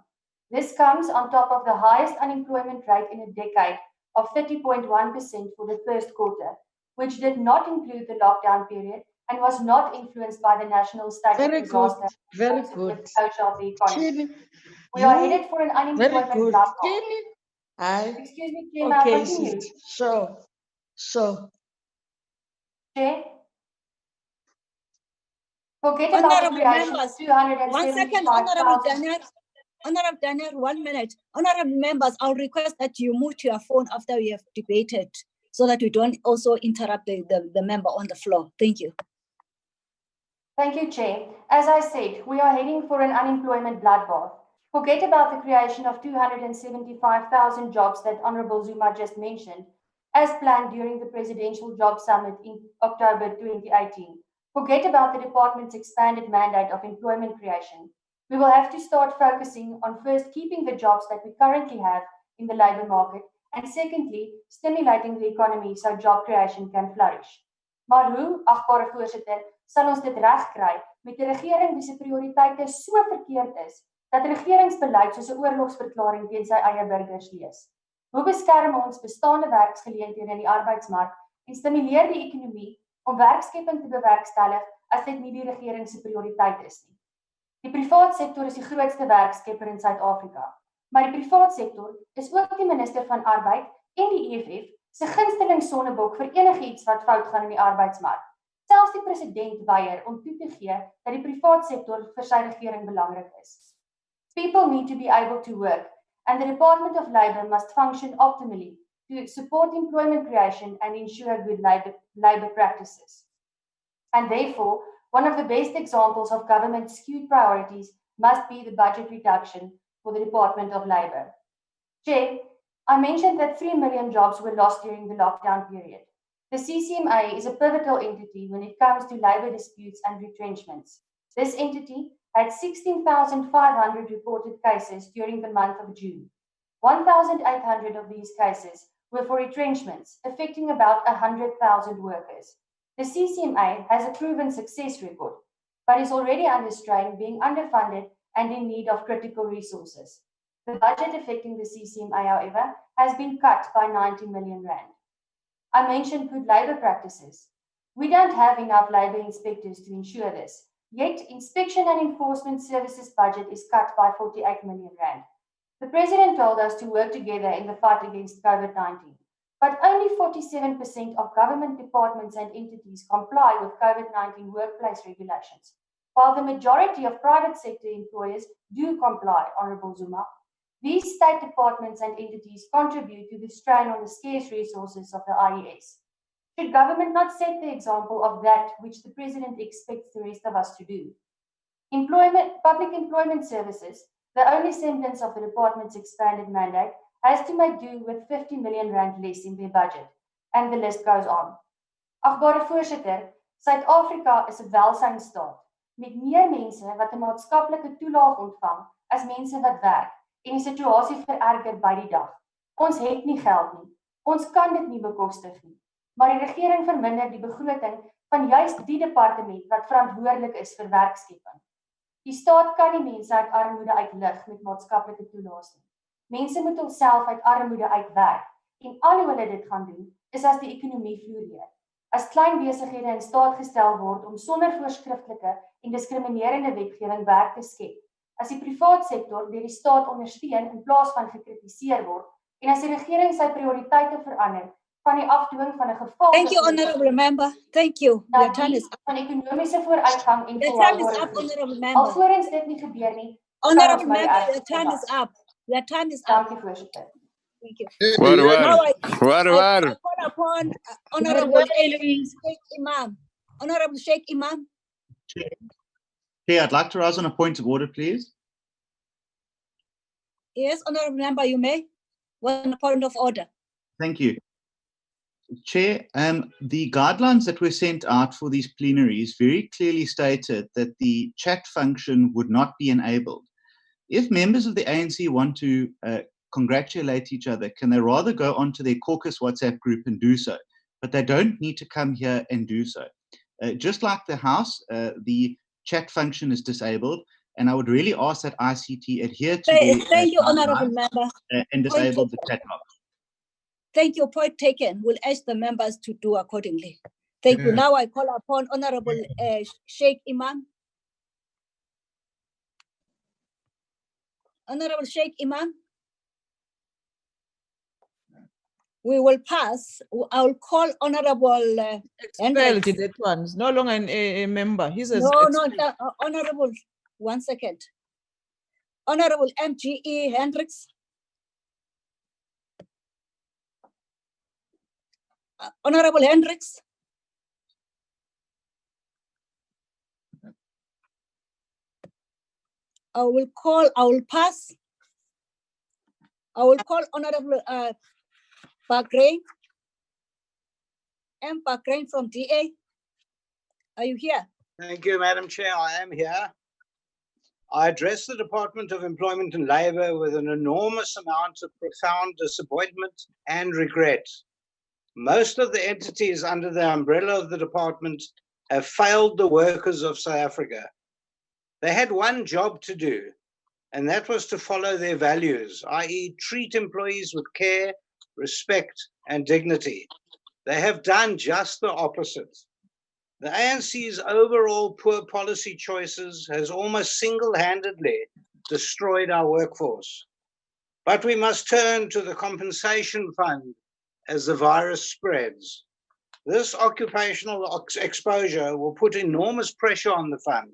This comes on top of the highest unemployment rate in a decade of 30.1% for the first quarter, which did not include the lockdown period and was not influenced by the national state of disaster. Very good. Closure of the economy. We are headed for an unemployment bloodbath. Excuse me, Chair, may I continue? So. Chair? Forget about the creation of 275,000. 1 second, Honorable Daniel. Honorable Daniel, 1 minute. Honorable members, I'll request that you mute your phone after we have debated so that we don't also interrupt the member on the floor. Thank you. Thank you, Chair. As I said, we are heading for an unemployment bloodbath. Forget about the creation of 275,000 jobs that Honorable Zuma just mentioned, as planned during the Presidential Job Summit in October 2018. Forget about the department's expanded mandate of employment creation. We will have to start focusing on first keeping the jobs that we currently have in the labour market, and secondly, stimulating the economy so job creation can flourish. Maar hoe, achtbare voorsitter, sal ons dit regkry met 'n regering wie se prioriteite so verkeerd is dat regeringsbeleid soos 'n oorlogsverklaring teen sy eie burgers lees? Hoe beskerm ons bestaande werksgeleenthede in die arbeidsmark en stimuleer die ekonomie om werkskepping te bewerkstellig as dit nie die regering se prioriteit is nie? Die privaat sektor is die grootste werkskepper in Suid-Afrika, maar die privaat sektor is ook die minister van Arbeid en die EFF se gunsteling sonnebok vir enigiets wat fout gaan in die arbeidsmark. Selfs die president weier om toe te gee dat die privaat sektor vir sy regering belangrik is. People need to be able to work, and the Department of Labour must function optimally to support employment creation and ensure good labour practices. And therefore, one of the best examples of government skewed priorities must be the budget reduction for the Department of Labour. Chair, I mentioned that 3 million jobs were lost during the lockdown period. The CCMA is a pivotal entity when it comes to labour disputes and retrenchments. This entity had 16,500 reported cases during the month of June. 1,800 of these cases were for retrenchments, affecting about 100,000 workers. The CCMA has a proven success record, but is already under strain, being underfunded and in need of critical resources. The budget affecting the CCMA, however, has been cut by 90 million rand. I mentioned good labour practices. We don't have enough labour inspectors to ensure this, yet inspection and enforcement services budget is cut by 48 million rand. The President told us to work together in the fight against COVID-19, but only 47% of government departments and entities comply with COVID-19 workplace regulations, while the majority of private sector employers do comply, Honourable Zuma. These state departments and entities contribute to the strain on the scarce resources of the IES. Should government not set the example of that which the President expects the rest of us to do? Public employment services, the only semblance of the department's expanded mandate, has to make do with 50 million rand less in their budget, and the list goes on. Agbare voorsitter, Suid-Afrika is 'n welsynsstaat met meer mense wat 'n maatskaplike toelaag ontvang as mense wat werk, en die situasie vererger by die dag. Ons het nie geld nie. Ons kan dit nie bekostig nie. Maar die regering verminder die begroting van juist die departement wat verantwoordelik is vir werkskepping. Die staat kan nie mense uit armoede uitlig met maatskaplike toelaas nie. Mense moet homself uit armoede uitwerk, en al hoe hulle dit gaan doen, is as die ekonomie floreer. As klein besighede in staat gestel word om sonder voorskriftelike en diskriminerende wetgewing werk te skep, as die privaat sektor deur die staat ondersteun in plaas van gekritiseer word, en as die regering sy prioriteite verander van die afdwing van 'n geval. Thank you, Honourable Member. Thank you. Your time is up. Van ekonomiese vooruitgang en Your time is up, Honourable Member. Alvorens dit nie gebeur nie. Honourable Member, your time is up. Your time is up. Dankie, voorsitter. Thank you. Waar. I call upon Honourable Sheikh Imam. Honourable Sheikh Imam. Chair, I'd like to rise on a point of order, please. Yes, Honourable Member, you may. One point of order. Thank you. Chair, the guidelines that were sent out for these plenaries very clearly stated that the chat function would not be enabled. If members of the ANC want to congratulate each other, can they rather go onto their caucus WhatsApp group and do so? But they don't need to come here and do so. Just like the House, the chat function is disabled, and I would really ask that ICT adhere to Thank you, Honourable Member. And disable the chat box. Thank you, point taken. We'll ask the members to do accordingly. Thank you. Now I call upon Honourable Sheikh Imam. Honourable Sheikh Imam. We will pass. I will call Honourable Expelled that one. He's no longer a member. He's a no, Honourable. 1 second. Honourable MGE Hendricks. Honourable Hendricks. I will pass. I will call Honourable Bahrain. M. Bahrain from DA. Are you here? Thank you, Madam Chair. I am here. I address the Department of Employment and Labour with an enormous amount of profound disappointment and regret. Most of the entities under the umbrella of the department have failed the workers of South Africa. They had one job to do, and that was to follow their values, i.e. treat employees with care, respect, and dignity. They have done just the opposite. The ANC's overall poor policy choices has almost single-handedly destroyed our workforce. But we must turn to the compensation fund as the virus spreads. This occupational exposure will put enormous pressure on the fund.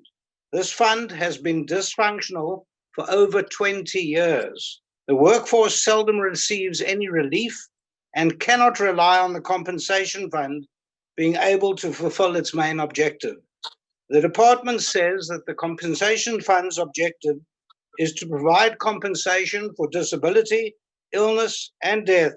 This fund has been dysfunctional for over 20 years. The workforce seldom receives any relief and cannot rely on the compensation fund being able to fulfill its main objective. The department says that the compensation fund's objective is to provide compensation for disability, illness, and death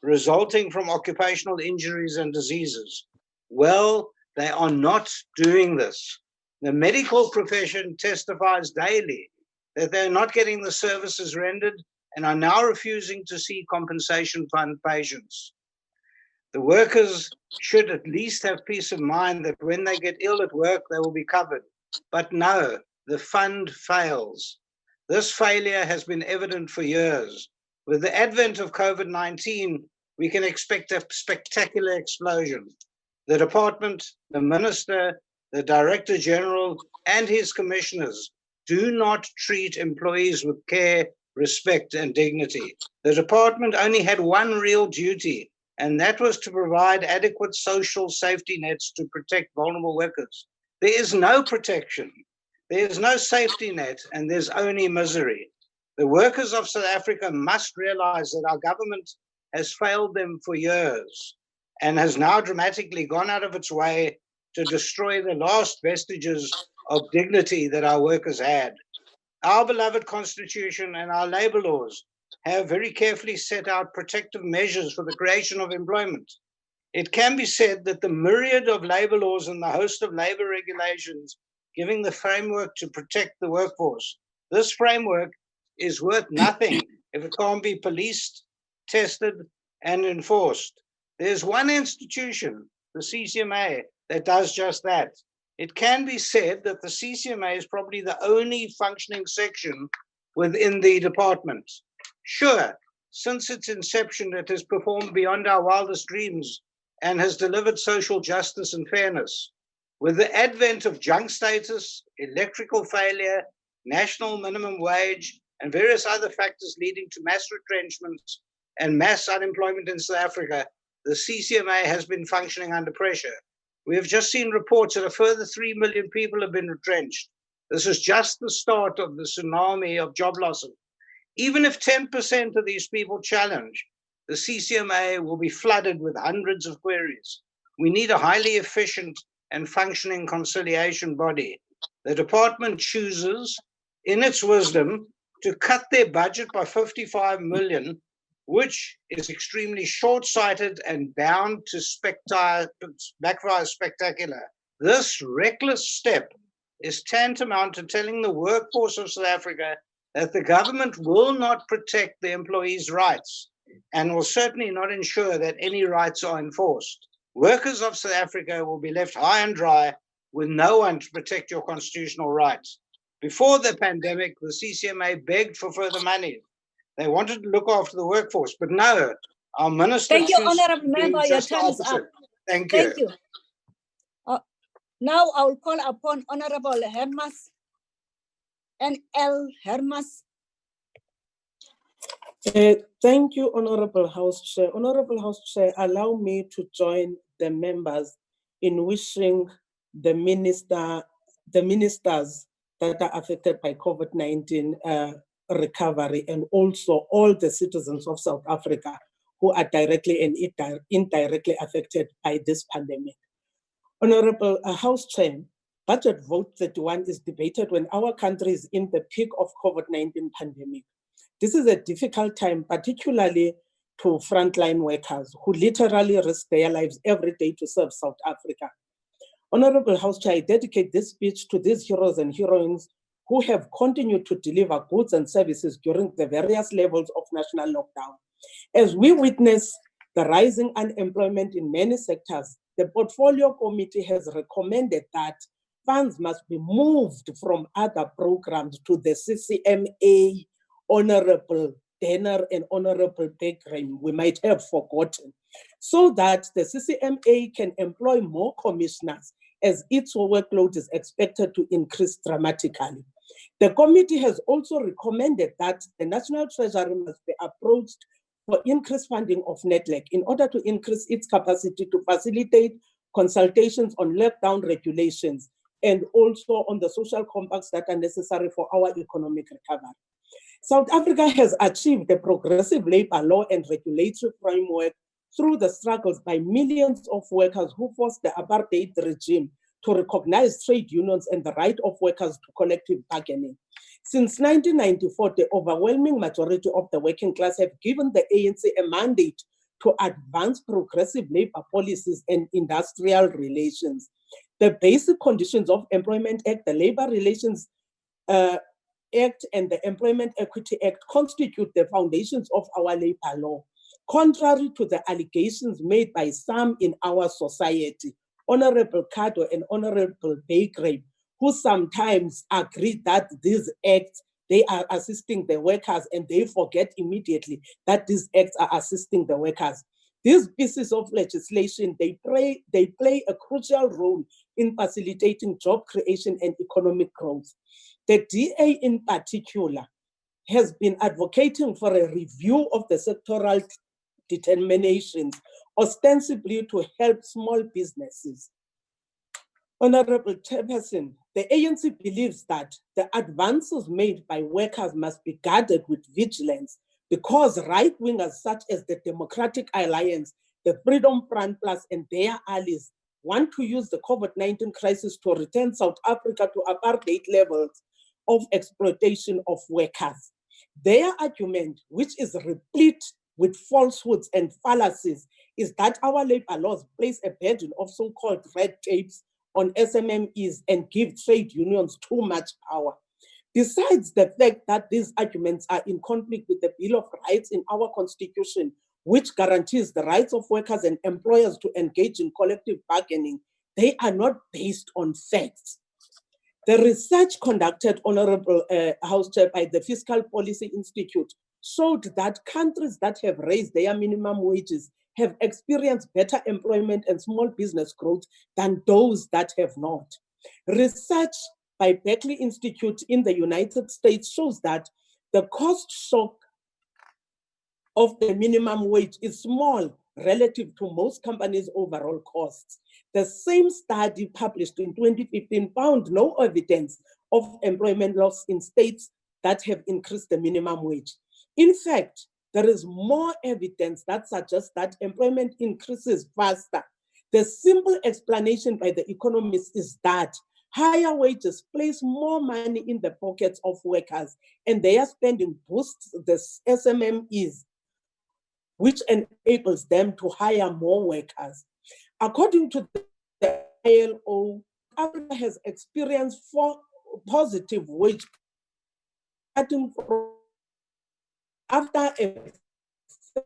resulting from occupational injuries and diseases. Well, they are not doing this. The medical profession testifies daily that they're not getting the services rendered and are now refusing to see compensation fund patients. The workers should at least have peace of mind that when they get ill at work, they will be covered. But no, the fund fails. This failure has been evident for years. With the advent of COVID-19, we can expect a spectacular explosion. The department, the minister, the director general, and his commissioners do not treat employees with care, respect, and dignity. The department only had one real duty, and that was to provide adequate social safety nets to protect vulnerable workers. There is no protection, there is no safety net, and there's only misery. The workers of South Africa must realize that our government has failed them for years and has now dramatically gone out of its way to destroy the last vestiges of dignity that our workers had. Our beloved Constitution and our labor laws have very carefully set out protective measures for the creation of employment. It can be said that the myriad of labor laws and the host of labor regulations giving the framework to protect the workforce, this framework is worth nothing if it can't be policed, tested, and enforced. There's one institution, the CCMA, that does just that. It can be said that the CCMA is probably the only functioning section within the department. Sure, since its inception, it has performed beyond our wildest dreams and has delivered social justice and fairness. With the advent of junk status, electrical failure, national minimum wage, and various other factors leading to mass retrenchments and mass unemployment in South Africa, the CCMA has been functioning under pressure. We have just seen reports that a further 3 million people have been retrenched. This is just the start of the tsunami of job losses. Even if 10% of these people challenge, the CCMA will be flooded with hundreds of queries. We need a highly efficient and functioning conciliation body. The department chooses, in its wisdom, to cut their budget by 55 million, which is extremely short-sighted and bound to backfire spectacular. This reckless step is tantamount to telling the workforce of South Africa that the government will not protect the employees' rights and will certainly not ensure that any rights are enforced. Workers of South Africa will be left high and dry with no one to protect your constitutional rights. Before the pandemic, the CCMA begged for further money. They wanted to look after the workforce, but no, our minister. Thank you, Honorable Member. Your time is up. Thank you. Thank you. Now I will call upon Honorable Hermas, N.L. Hermas. Thank you, Honorable House Chair. Honorable House Chair, allow me to join the members in wishing the ministers that are affected by COVID-19 recovery, and also all the citizens of South Africa who are directly and indirectly affected by this pandemic. Honorable House Chair, Budget Vote 31 is debated when our country is in the peak of COVID-19 pandemic. This is a difficult time, particularly to frontline workers who literally risk their lives every day to serve South Africa. Honorable House Chair, I dedicate this speech to these heroes and heroines who have continued to deliver goods and services during the various levels of national lockdown. As we witness the rising unemployment in many sectors, the Portfolio Committee has recommended that funds must be moved from other programs to the CCMA. Honorable Denner and Honorable Begram, we might have forgotten, so that the CCMA can employ more commissioners as its workload is expected to increase dramatically. The committee has also recommended that the National Treasury must be approached for increased funding of NETLEC in order to increase its capacity to facilitate consultations on lockdown regulations and also on the social compacts that are necessary for our economic recovery. South Africa has achieved a progressive labor law and regulatory framework through the struggles by millions of workers who forced the apartheid regime to recognize trade unions and the right of workers to collective bargaining. Since 1994, the overwhelming majority of the working class have given the ANC a mandate to advance progressive labor policies and industrial relations. The Basic Conditions of Employment Act, the Labor Relations Act, and the Employment Equity Act constitute the foundations of our labor law. Contrary to the allegations made by some in our society, Honorable Kado and Honorable Baygrave, who sometimes agree that these acts, they are assisting the workers and they forget immediately that these acts are assisting the workers. These pieces of legislation, they play a crucial role in facilitating job creation and economic growth. The DA in particular has been advocating for a review of the sectoral determinations, ostensibly to help small businesses. Honorable Chairperson, the ANC believes that the advances made by workers must be guarded with vigilance because right-wingers such as the Democratic Alliance, the Freedom Front Plus, and their allies want to use the COVID-19 crisis to return South Africa to apartheid levels of exploitation of workers. Their argument, which is replete with falsehoods and fallacies, is that our labor laws place a burden of so-called red tapes on SMMEs and give trade unions too much power. Besides the fact that these arguments are in conflict with the Bill of Rights in our Constitution, which guarantees the rights of workers and employers to engage in collective bargaining, they are not based on facts. The research conducted, Honorable House Chair, by the Fiscal Policy Institute showed that countries that have raised their minimum wages have experienced better employment and small business growth than those that have not. Research by Berkeley Institute in the United States shows that the cost shock of the minimum wage is small relative to most companies' overall costs. The same study published in 2015 found no evidence of employment loss in states that have increased the minimum wage. In fact, there is more evidence that suggests that employment increases faster. The simple explanation by the economists is that higher wages place more money in the pockets of workers and their spending boosts the SMMEs, which enables them to hire more workers. According to the ILO, Africa has experienced positive wage starting from after a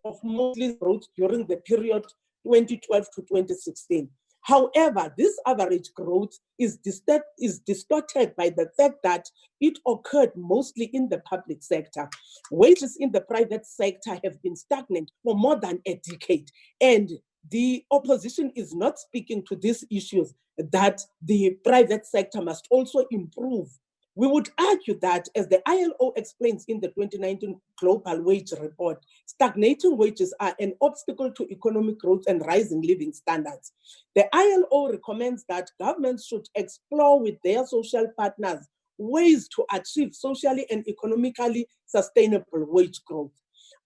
of mostly growth during the period 2012 to 2016. However, this average growth is distorted by the fact that it occurred mostly in the public sector. Wages in the private sector have been stagnant for more than a decade, and the opposition is not speaking to these issues that the private sector must also improve. We would argue that, as the ILO explains in the 2019 Global Wage Report, stagnating wages are an obstacle to economic growth and rising living standards. The ILO recommends that governments should explore with their social partners ways to achieve socially and economically sustainable wage growth.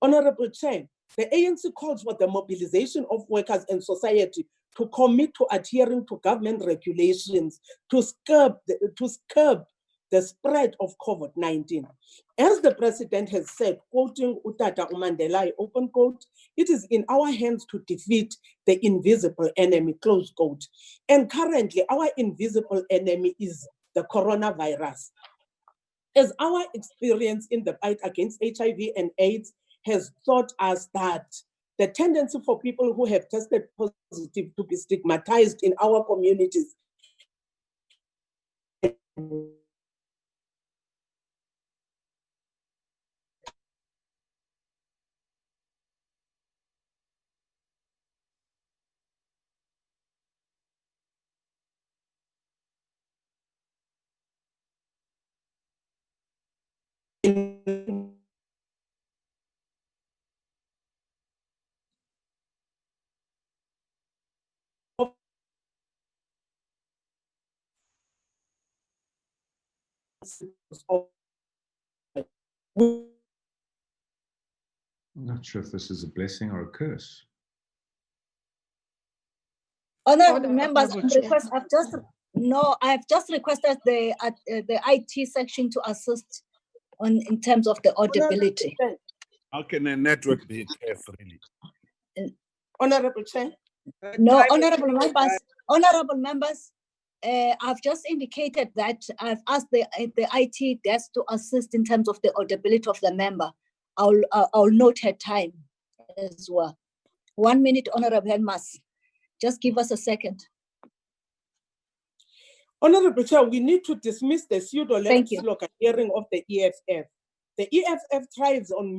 Honorable Chair, the ANC calls for the mobilization of workers and society to commit to adhering to government regulations to curb the spread of COVID-19. As the president has said, quoting Utata Umandela, open quote, "It is in our hands to defeat the invisible enemy," close quote. And currently our invisible enemy is the coronavirus. As our experience in the fight against HIV and AIDS has taught us that the tendency for people who have tested positive to be stigmatized in our communities I'm not sure if this is a blessing or a curse. Honorable members, Honorable Chair. I've just requested the IT section to assist in terms of the audibility. How can a network be carefully? Honorable Chair. No, honorable members, I've just indicated that I've asked the IT desk to assist in terms of the audibility of the member. I'll note her time as well. 1 minute, Honorable Henmas. Just give us a second. Honorable Chair, we need to dismiss the pseudo-left slogan hearing of the EFF. The EFF thrives on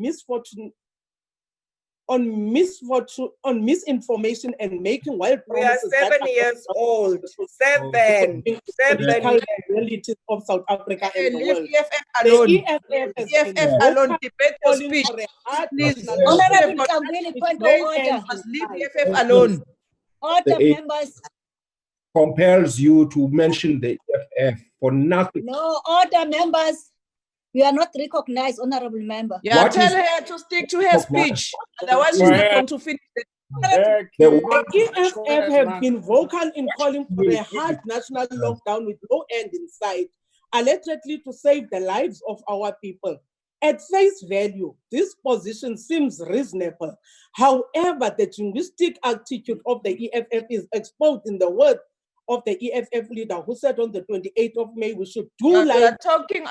misinformation and making wild promises. We are 7 years old. Seven realities of South Africa and the Leave world. EFF alone. The EFF has EFF been alone. Debate your calling speech. for a hard Please. Honorable Kangwili, point of order. Must leave EFF alone. Order, members. Compels you to mention the EFF for nothing. No, order, members. We are not recognized, honorable member. Yeah, tell her to stick to her speech. Otherwise, she's not going to finish it. The EFF have been vocal in calling for a hard national lockdown with no end in sight, allegedly to save the lives of our people. At face value, this position seems reasonable. However, the linguistic attitude of the EFF is exposed in the words of the EFF leader who said on the 28th of May, we should do like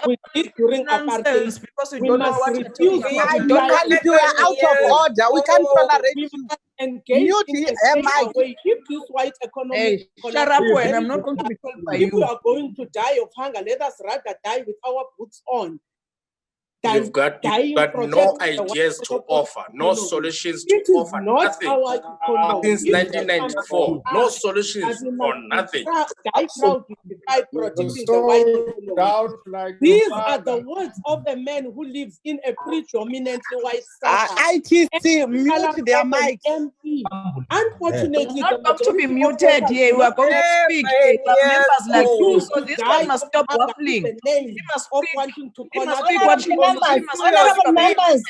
we did during apartheid. Because we We don't know must what you're refuse talking about. to We don't like know you are out of order. We can't tolerate we you. must engage Mute in the a mic. safer way. If this white economy Hey, shut up, Gwen. I'm not going to be told by if we you. are going to die of hunger, let us rather die with our boots on. You've got no ideas to offer, no solutions to offer, nothing. Since 1994, no solutions for nothing. These are the words of the man who lives in a predominantly white suburb. ITC, mute their mic. Unfortunately, it's not going to be muted here. We are going to speak. Members like you. So this one must stop waffling. He must speak. He must speak what he wants. He must Honorable members,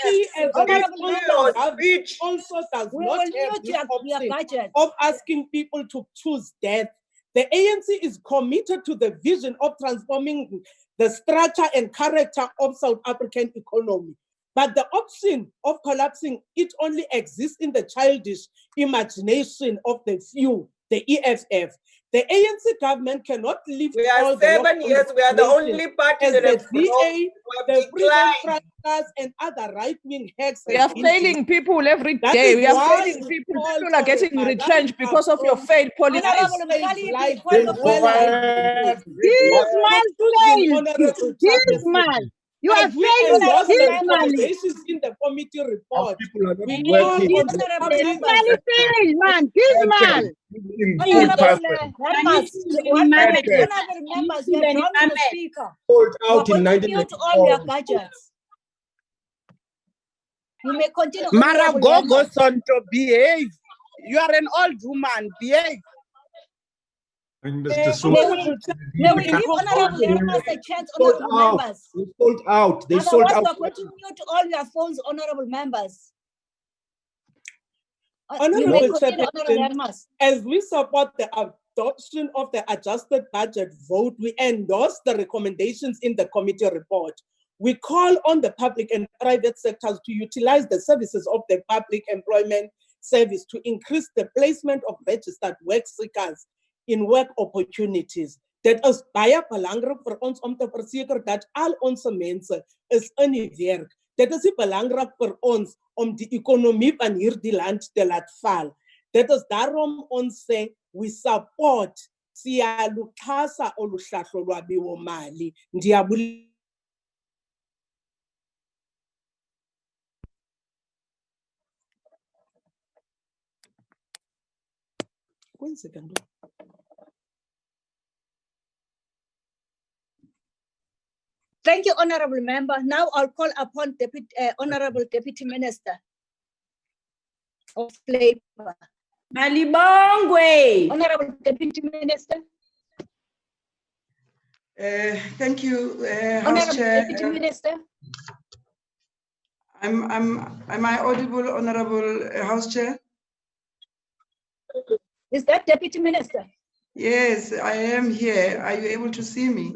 also does we not will have mute your budget of asking people to choose death. The ANC is committed to the vision of transforming the structure and character of South African economy. But the option of collapsing it only exists in the childish imagination of the few, the EFF. The ANC government cannot live. We are 7 years. We are the only party that have DA, the Freedom Fighters, and other right-wing hacks. We are failing people every day. We are failing people. People are getting retrenched because of your failed policies. This man failed. This man. You are failing this man. In the committee report. People are not working. This man is failing, man. This man. Sold out in 1994. You may continue. Maragogo Santo, behave. You are an old woman. Behave. And May we give honorable members a chance, honorable members. They sold out. They sold out. Otherwise, we're going to mute all your phones, honorable members. Honorable Chairperson, as we support the adoption of the adjusted budget vote, we endorse the recommendations in the committee report. We call on the public and private sectors to utilize the services of the Public Employment Service to increase the placement of registered work seekers in work opportunities. Dit is baie belangrik vir ons om te verseker dat al ons mense is in die werk. Dit is belangrik vir ons om die ekonomie van hierdie land te laat val. Dit is daarom ons sê we support siyaluxhasa olu hlahlo lwabiwo-mali. Ndiyabulisa. Thank you, honorable member. Now I'll call upon Honorable Deputy Minister of Labor. Malibongwe. Honorable Deputy Minister. Thank you, House Honorable Chair. Deputy Minister. Am I audible, Honorable House Chair? Is that Deputy Minister? Yes, I am here. Are you able to see me?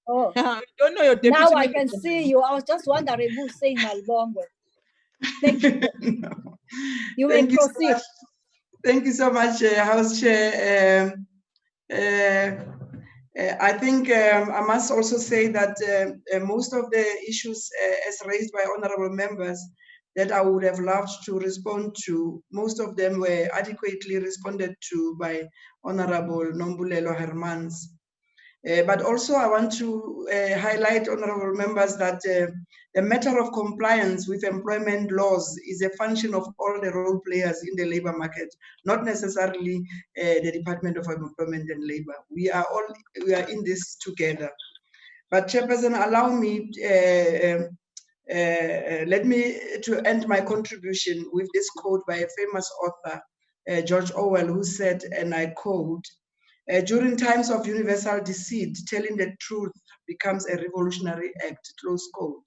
Oh, I don't know your deputy now I minister. can see you. I was just wondering who's saying Malbongwe. Thank you. You may Thank you so proceed. much. Thank you so much, House Chair. I think I must also say that most of the issues as raised by honorable members that I would have loved to respond to, most of them were adequately responded to by Honorable Nombulelo Hermans. But also I want to highlight, honorable members, that the matter of compliance with employment laws is a function of all the role players in the labor market, not necessarily the Department of Employment and Labor. We are in this together. But Chairperson, allow me, let me to end my contribution with this quote by a famous author, George Orwell, who said, and I quote, during times of universal deceit, telling the truth becomes a revolutionary act, close quote.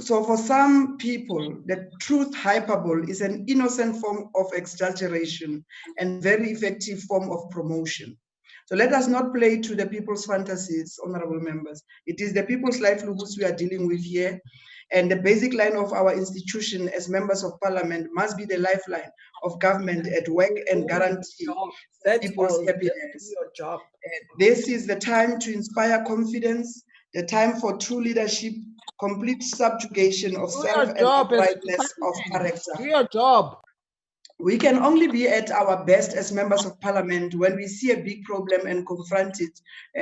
So for some people, the truth hyperbole is an innocent form of exaggeration and very effective form of promotion. So let us not play to the people's fantasies, honorable members. It is the people's livelihoods we are dealing with here. And the basic line of our institution as members of parliament must be the lifeline of government at work and guarantee people's happiness. Your job. This is the time to inspire confidence, the time for true leadership, complete subjugation of self and uprightness of character. Do your job. We can only be at our best as members of parliament when we see a big problem and confront it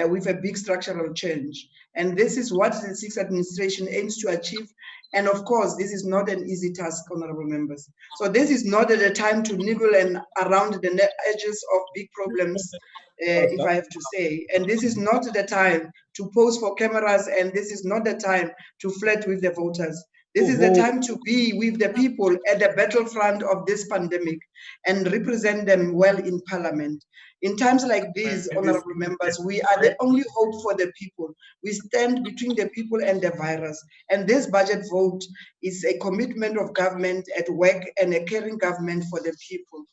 with a big structural change. And this is what the sixth administration aims to achieve. And of course, this is not an easy task, honorable members. So this is not the time to nibble and around the edges of big problems, if I have to say. And this is not the time to pose for cameras, and this is not the time to flirt with the voters. This is the time to be with the people at the battlefront of this pandemic and represent them well in parliament. In times like these, honorable members, we are the only hope for the people. We stand between the people and the virus. And this budget vote is a commitment of government at work and a caring government for the people.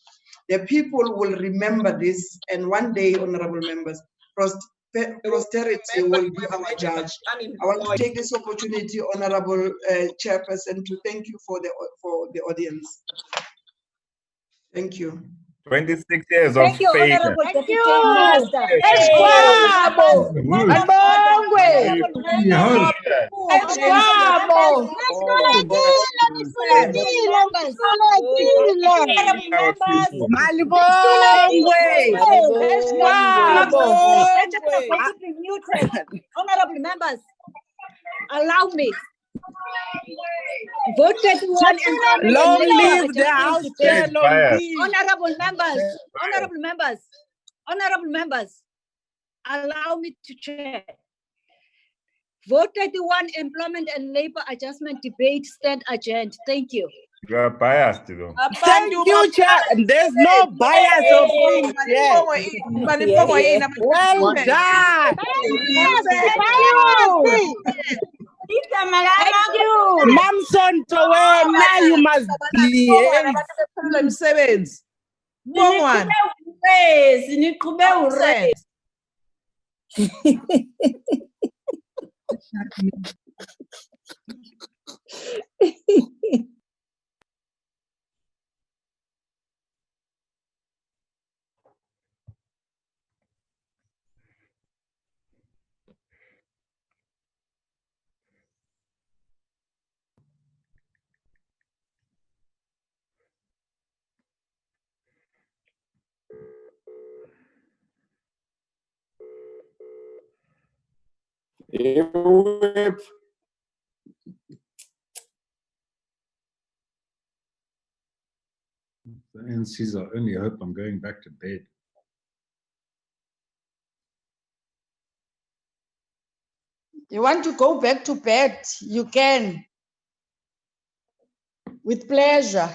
The people will remember this, and one day, honorable members, posterity will be our judge. I want to take this opportunity, honorable chairperson, to thank you for the audience. Thank you. 26 years Thank of you, failure. Honorable Thank Deputy you. Minister. Esquabo. Abongwe. Esquabo. Honorable members, allow me. Vote 31 and long live the House Chair, long live. Honorable members, allow me to chair. Vote 31 employment and labor adjustment debate stand adjourned. Thank you. You are biased, though. Thank you, Chair. There's no bias of things here. Well done. Thank you. Mamson Towe, now you must behave. The NC's our only hope. I'm going back to bed. You want to go back to bed? You can. With pleasure.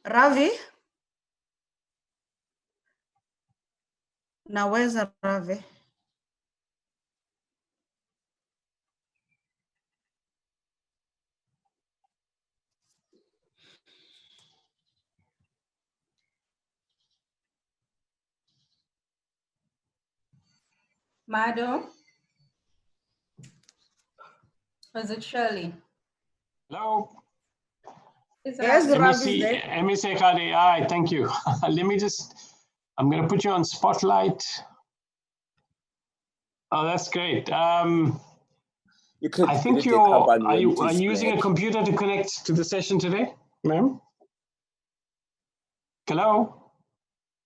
Ravi? Now, where's Ravi? Madam? Is it Shirley? Hello. Yes, Ravi is there. MEC Khadi, aye, thank you. Let me just, I'm going to put you on spotlight. Oh, that's great. I think are you using a computer to connect to the session today, ma'am? Hello,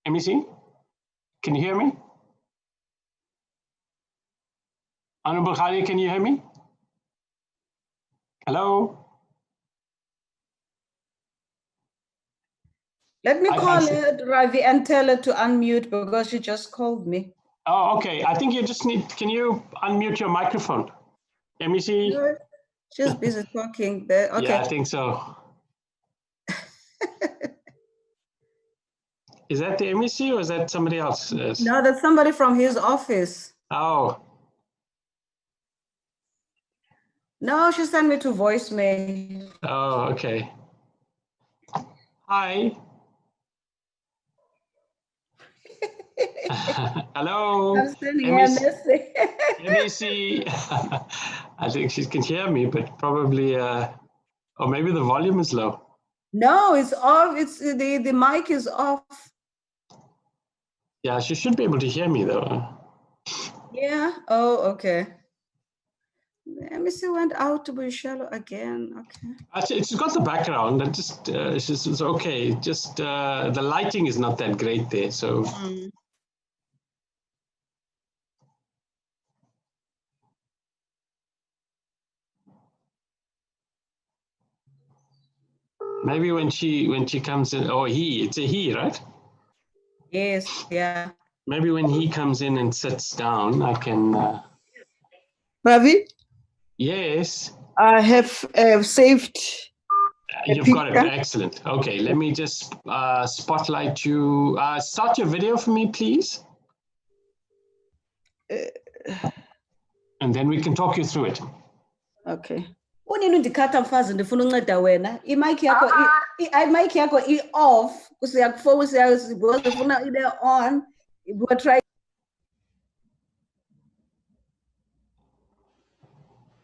MEC, can you hear me? Honorable Khadi, can you hear me? Hello? Let me call her, Ravi, and tell her to unmute because she just called me. Oh, okay. I think you just need, can you unmute your microphone? MEC? No, she's busy talking there. Okay. Yeah, I think so. Is that the MEC or is that somebody else? No, that's somebody from his office. Oh. No, she sent me to voicemail. Oh, okay. Hi. Hello. I'm sending her a message. MEC. I think she can hear me, but probably, or maybe the volume is low. No, it's off. It's the mic is off. Yeah, she should be able to hear me though. Yeah. Oh, okay. Let me see. Went out to be shallow again. Okay. Actually, it's got the background. And just it's okay. Just the lighting is not that great there. So. Maybe when she comes in, or it's a he, right? Yes. Yeah. Maybe when he comes in and sits down, I can. Ravi? Yes. I have saved. You've got it. Excellent. Okay, let me just spotlight you. Start your video for me, please. And then we can talk you through it. Okay. Unini ndikhatha mfazi ndifuna unceda wena. I-mic yakho i-off. Siyafuna ibe on. We're trying.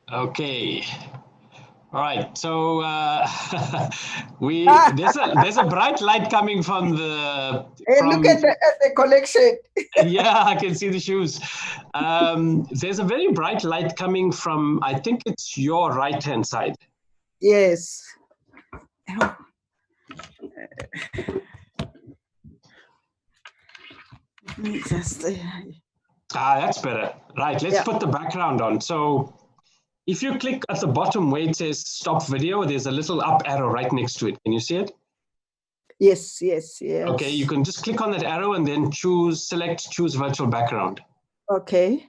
Okay. All right. So there's a bright light coming from the. Hey, look at the collection. Yeah, I can see the shoes. There's a very bright light coming from, I think it's your right-hand side. Yes. That's better. Right, let's put the background on. So if you click at the bottom where it says stop video, there's a little up arrow right next to it. Can you see it? Yes, yes, yes. Okay, you can just click on that arrow and then select choose virtual background. Okay.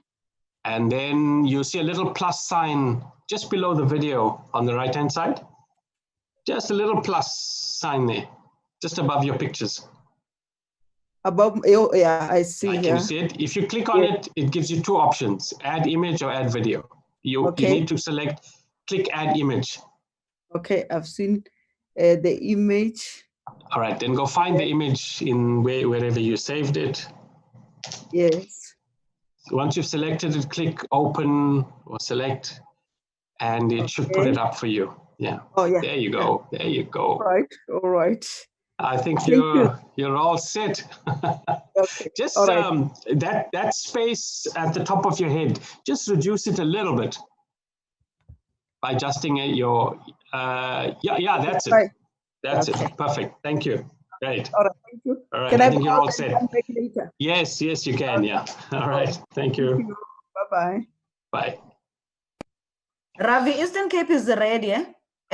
And then you see a little plus sign just below the video on the right-hand side. Just a little plus sign there, just above your pictures. Above, oh, yeah, I see. Can you see it? If you click on it, it gives you two options, add image or add video. You need to click add image. Okay, I've seen the image. All right, then go find the image in wherever you saved it. Yes. Once you've selected it, click open or select, and it should put it up for you. Yeah. Oh, yeah. There you go. Yeah. There you go. All right. All right. I think you're all set. Okay. Just right. that space at the top of your head, just reduce it a little bit by adjusting your that's it. Right. That's it. Perfect. Thank you. Great. All right. Thank you. All right. Can I think you're all set. Come back later? Yes, you can. Yeah. All right. Thank you. Bye-bye. Bye. Ravi, Eastern Cape is ready, eh?